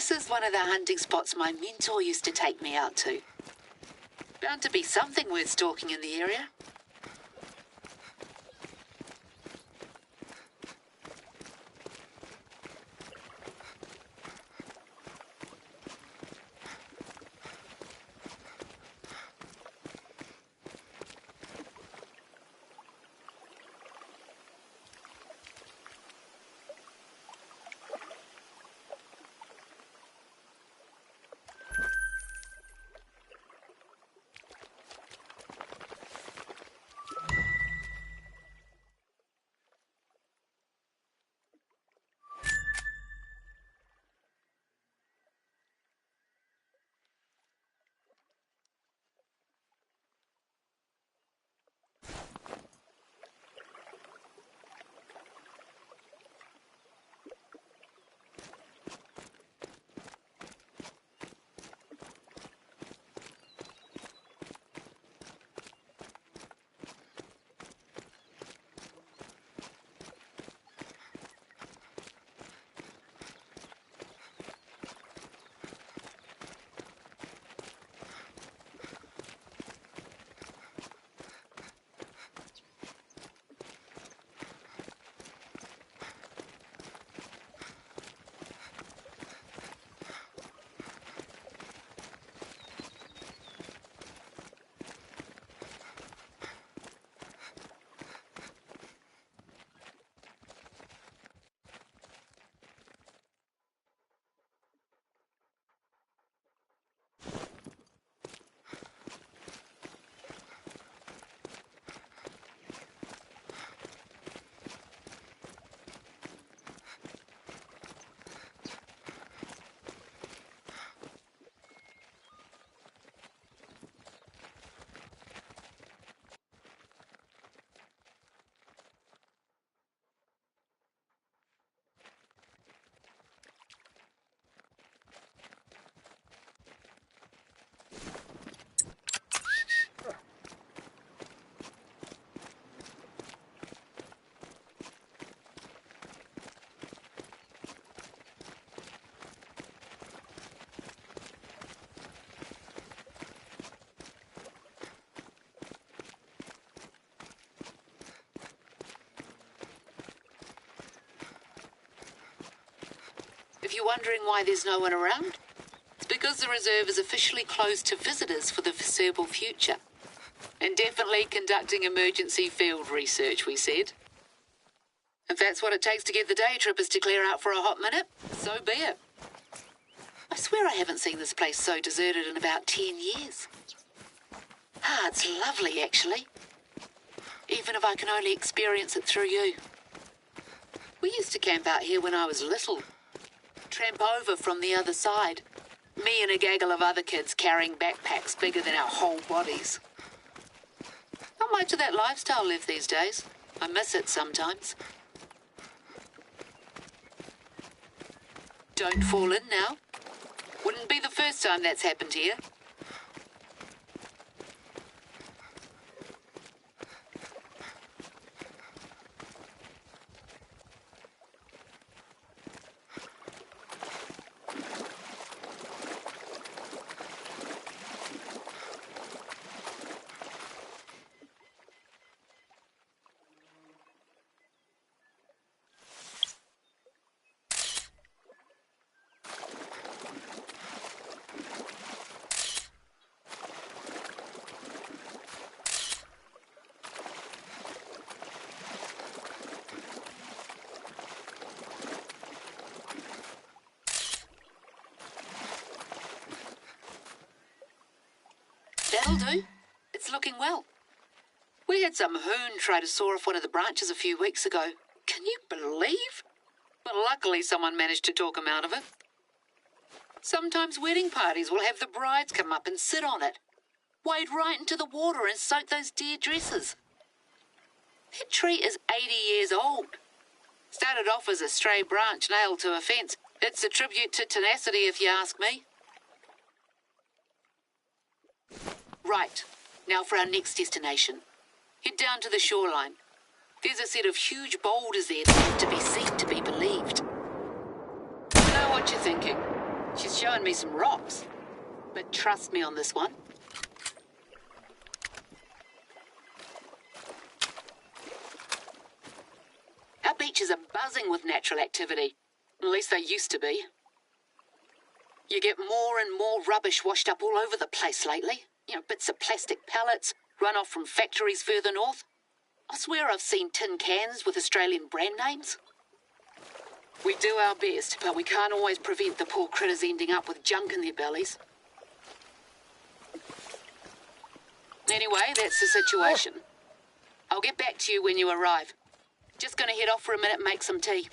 [SPEAKER 2] This is one of the hunting spots my mentor used to take me out to. Bound to be something worth stalking in the area. If you're wondering why there's no one around, it's because the reserve is officially closed to visitors for the foreseeable future. Indefinitely conducting emergency field research, we said. If that's what it takes to get the day trippers to clear out for a hot minute, so be it. I swear I haven't seen this place so deserted in about 10 years. Ah, it's lovely, actually. even if I can only experience it through you. We used to camp out here when I was little. Tramp over from the other side. Me and a gaggle of other kids carrying backpacks bigger than our whole bodies. Not much of that lifestyle left these days. I miss it sometimes. Don't fall in now. Wouldn't be the first time that's happened here. That'll do. It's looking well. We had some hoon try to saw off one of the branches a few weeks ago. Can you believe? But luckily someone managed to talk him out of it. Sometimes wedding parties will have the brides come up and sit on it. Wade right into the water and soak those dear dresses. That tree is 80 years old. Started off as a stray branch nailed to a fence. It's a tribute to tenacity if you ask me. Right, now for our next destination. Head down to the shoreline. There's a set of huge boulders there that have to be seen to be believed. I know what you're thinking. She's showing me some rocks. But trust me on this one. Our beaches are buzzing with natural activity. At least they used to be. You get more and more rubbish washed up all over the place lately. You know, bits of plastic pellets, runoff from factories further north. I swear I've seen tin cans with Australian brand names. We do our best, but we can't always prevent the poor critters ending up with junk in their bellies. Anyway, that's the situation. I'll get back to you when you arrive. Just gonna head off for a minute and make some tea.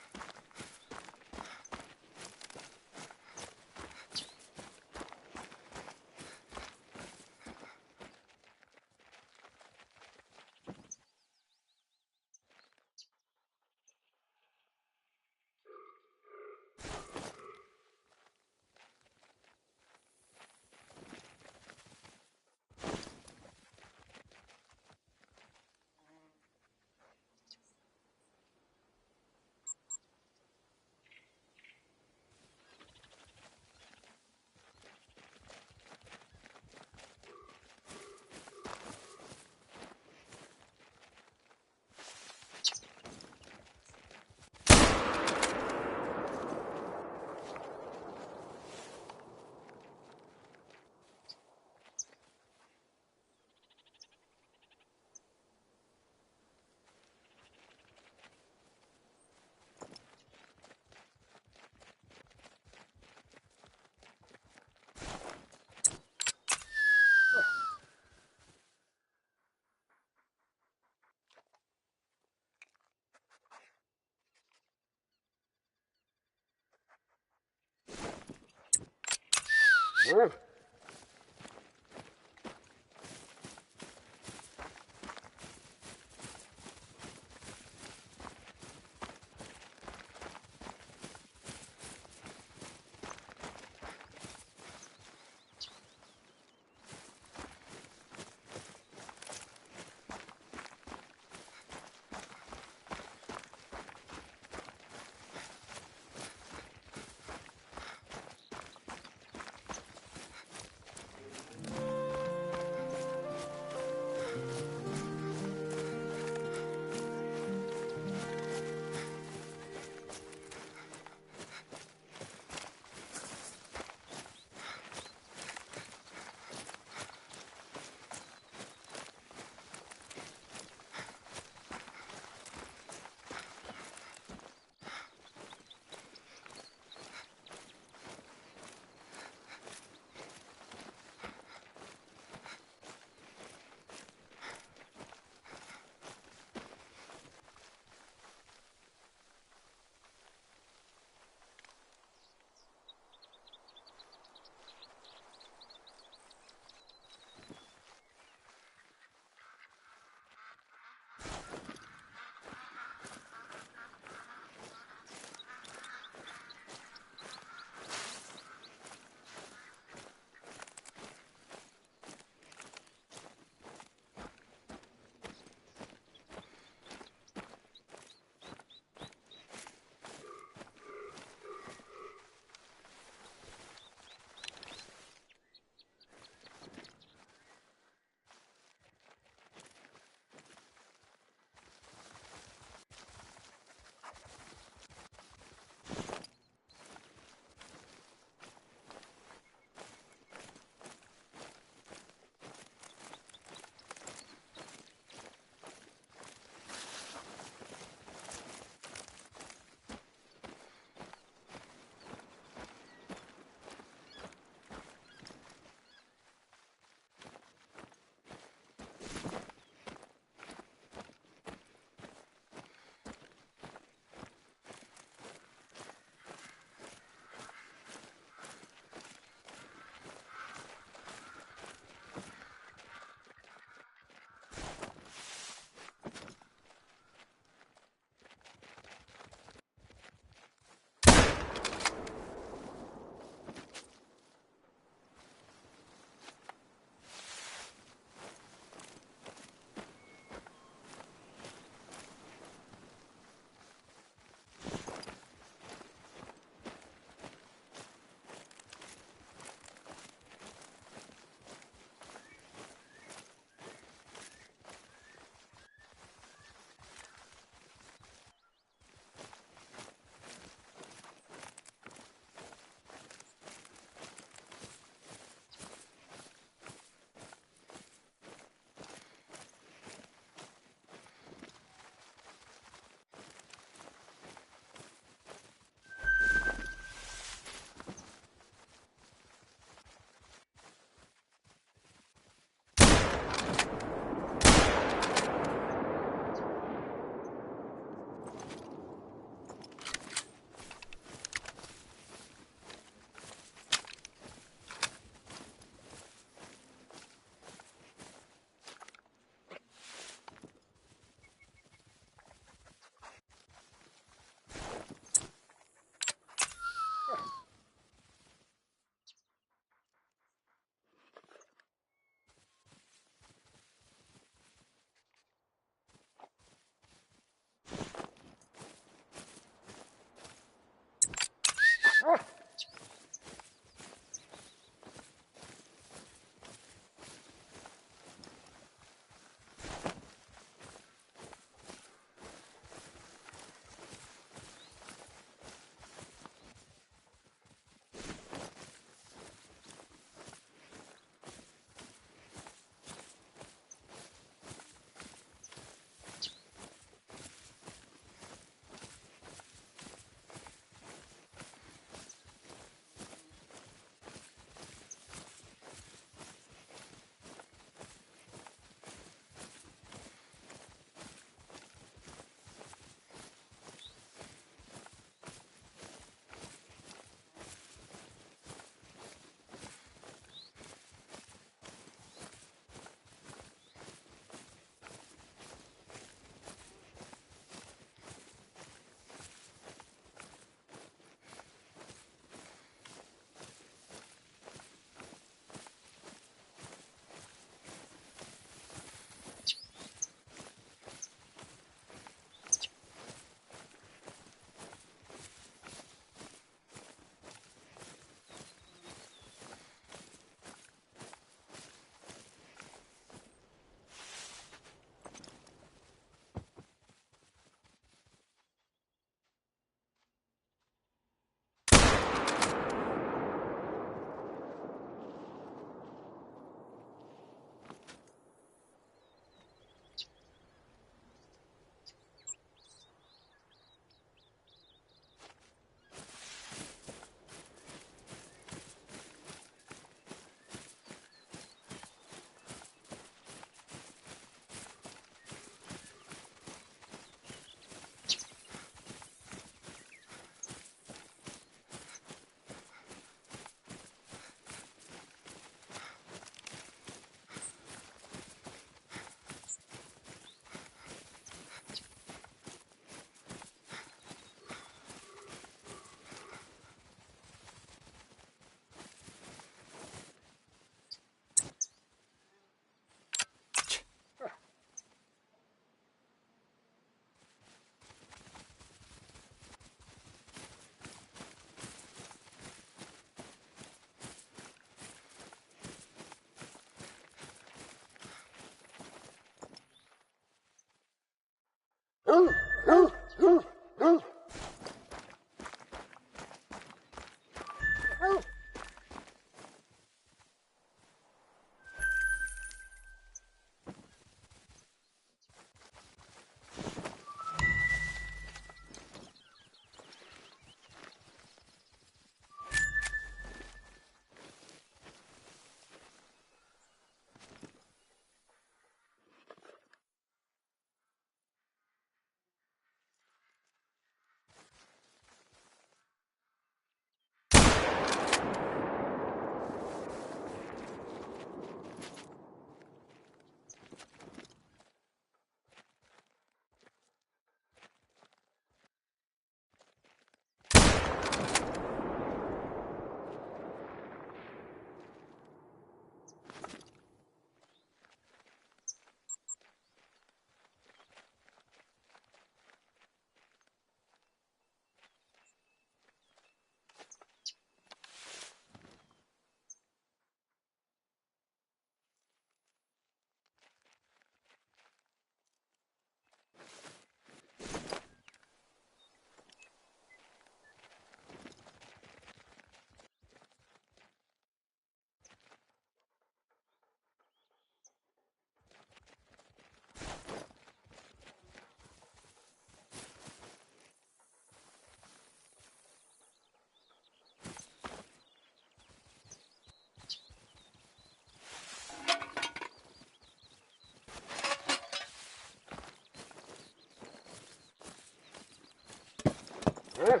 [SPEAKER 2] Oh,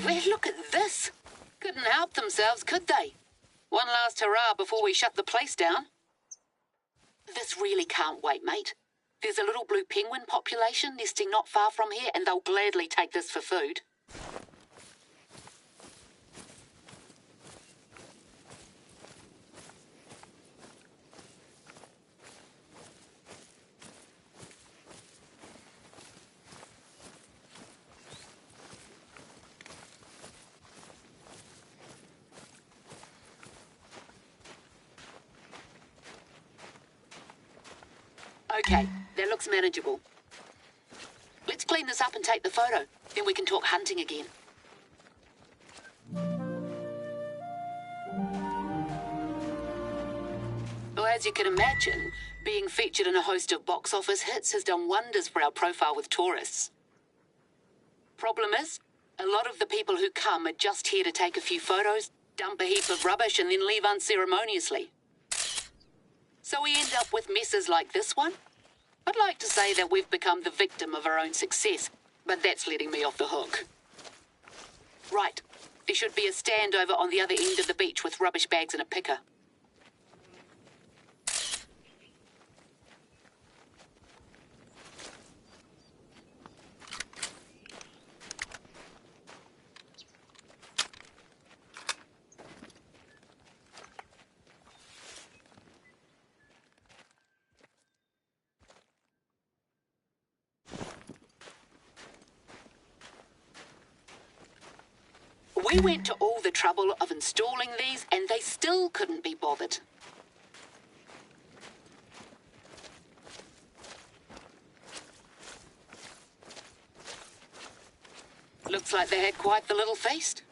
[SPEAKER 2] well, look at this. Couldn't help themselves, could they? One last hurrah before we shut the place down. This really can't wait, mate. There's a little blue penguin population nesting not far from here, and they'll gladly take this for food. Okay, that looks manageable. Let's clean this up and take the photo. Then we can talk hunting again. Well, as you can imagine, being featured in a host of box office hits has done wonders for our profile with tourists. Problem is, a lot of the people who come are just here to take a few photos, dump a heap of rubbish, and then leave unceremoniously. So we end up with messes like this one. I'd like to say that we've become the victim of our own success, but that's letting me off the hook. Right, there should be a stand over on the other end of the beach with rubbish bags and a picker. We went to all the trouble of installing these, and they still couldn't be bothered. Looks like they had quite the little feast.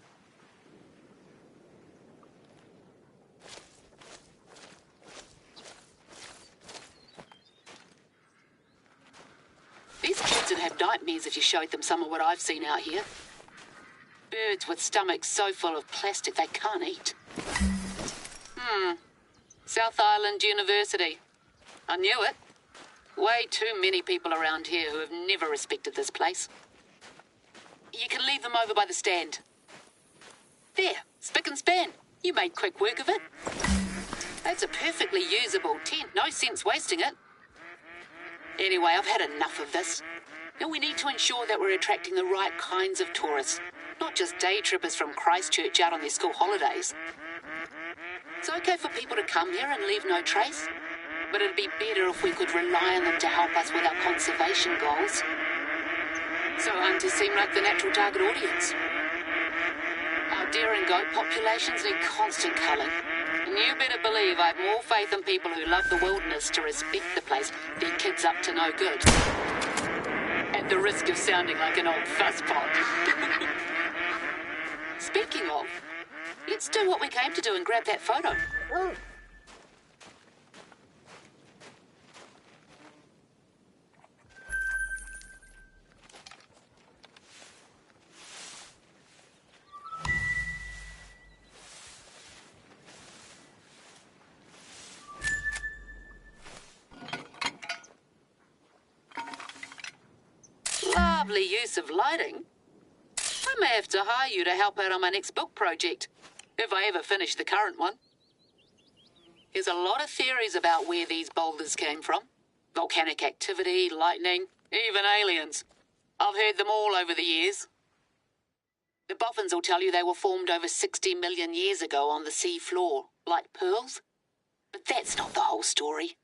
[SPEAKER 2] These kids would have nightmares if you showed them some of what I've seen out here. Birds with stomachs so full of plastic they can't eat. South Island University. I knew it. Way too many people around here who have never respected this place. You can leave them over by the stand. There, spick and span. You made quick work of it. That's a perfectly usable tent. No sense wasting it. Anyway, I've had enough of this. Now we need to ensure that we're attracting the right kinds of tourists, not just day trippers from Christchurch out on their school holidays. It's okay for people to come here and leave no trace, but it'd be better if we could rely on them to help us with our conservation goals. So hunters seem like the natural target audience. Our deer and goat populations need constant culling. And you better believe I have more faith in people who love the wilderness to respect the place than kids up to no good. At the risk of sounding like an old fusspot. Speaking of, let's do what we came to do and grab that photo. Lovely use of lighting. I may have to hire you to help out on my next book project, if I ever finish the current one. There's a lot of theories about where these boulders came from. Volcanic activity, lightning, even aliens. I've heard them all over the years. The boffins will tell you they were formed over 60 million years ago on the sea floor, like pearls. But that's not the whole story.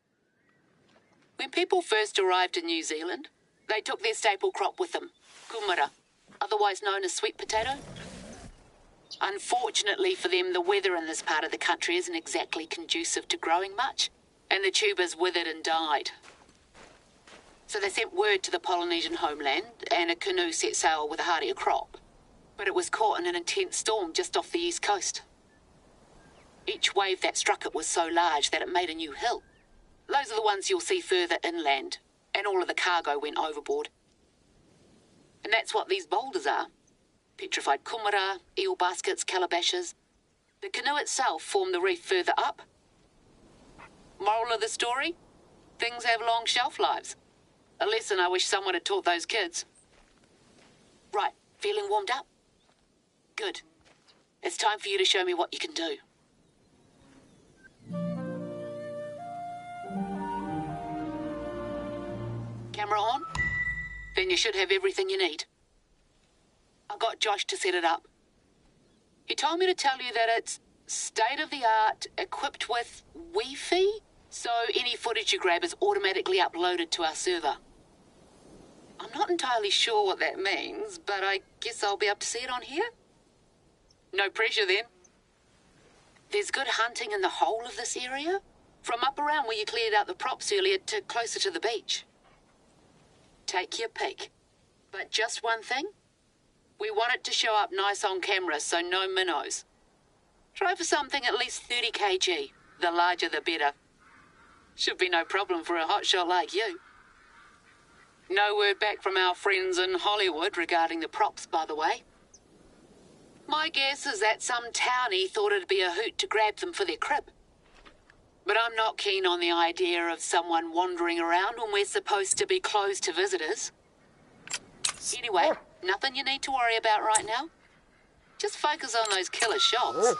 [SPEAKER 2] When people first arrived in New Zealand, they took their staple crop with them, kumara, otherwise known as sweet potato. Unfortunately for them, the weather in this part of the country isn't exactly conducive to growing much, and the tubers withered and died. So they sent word to the Polynesian homeland, and a canoe set sail with a hardier crop. But it was caught in an intense storm just off the east coast. Each wave that struck it was so large that it made a new hill. Those are the ones you'll see further inland, and all of the cargo went overboard. And that's what these boulders are. Petrified kumara, eel baskets, calabashes. The canoe itself formed the reef further up. Moral of the story? Things have long shelf lives. A lesson I wish someone had taught those kids. Right, feeling warmed up? Good. It's time for you to show me what you can do. Camera on? Then you should have everything you need. I got Josh to set it up. He told me to tell you that it's state-of-the-art, equipped with Wi-Fi, so any footage you grab is automatically uploaded to our server. I'm not entirely sure what that means, but I guess I'll be able to see it on here. No pressure then. There's good hunting in the whole of this area, From up around where you cleared out the props earlier to closer to the beach. Take your pick. But just one thing. We want it to show up nice on camera, so no minnows. Try for something at least 30 kg. The larger the better. Should be no problem for a hotshot like you. No word back from our friends in Hollywood regarding the props, by the way. My guess is that some townie thought it'd be a hoot to grab them for their crib. But I'm not keen on the idea of someone wandering around when we're supposed to be closed to visitors. Anyway, nothing you need to worry about right now. Just focus on those killer shots.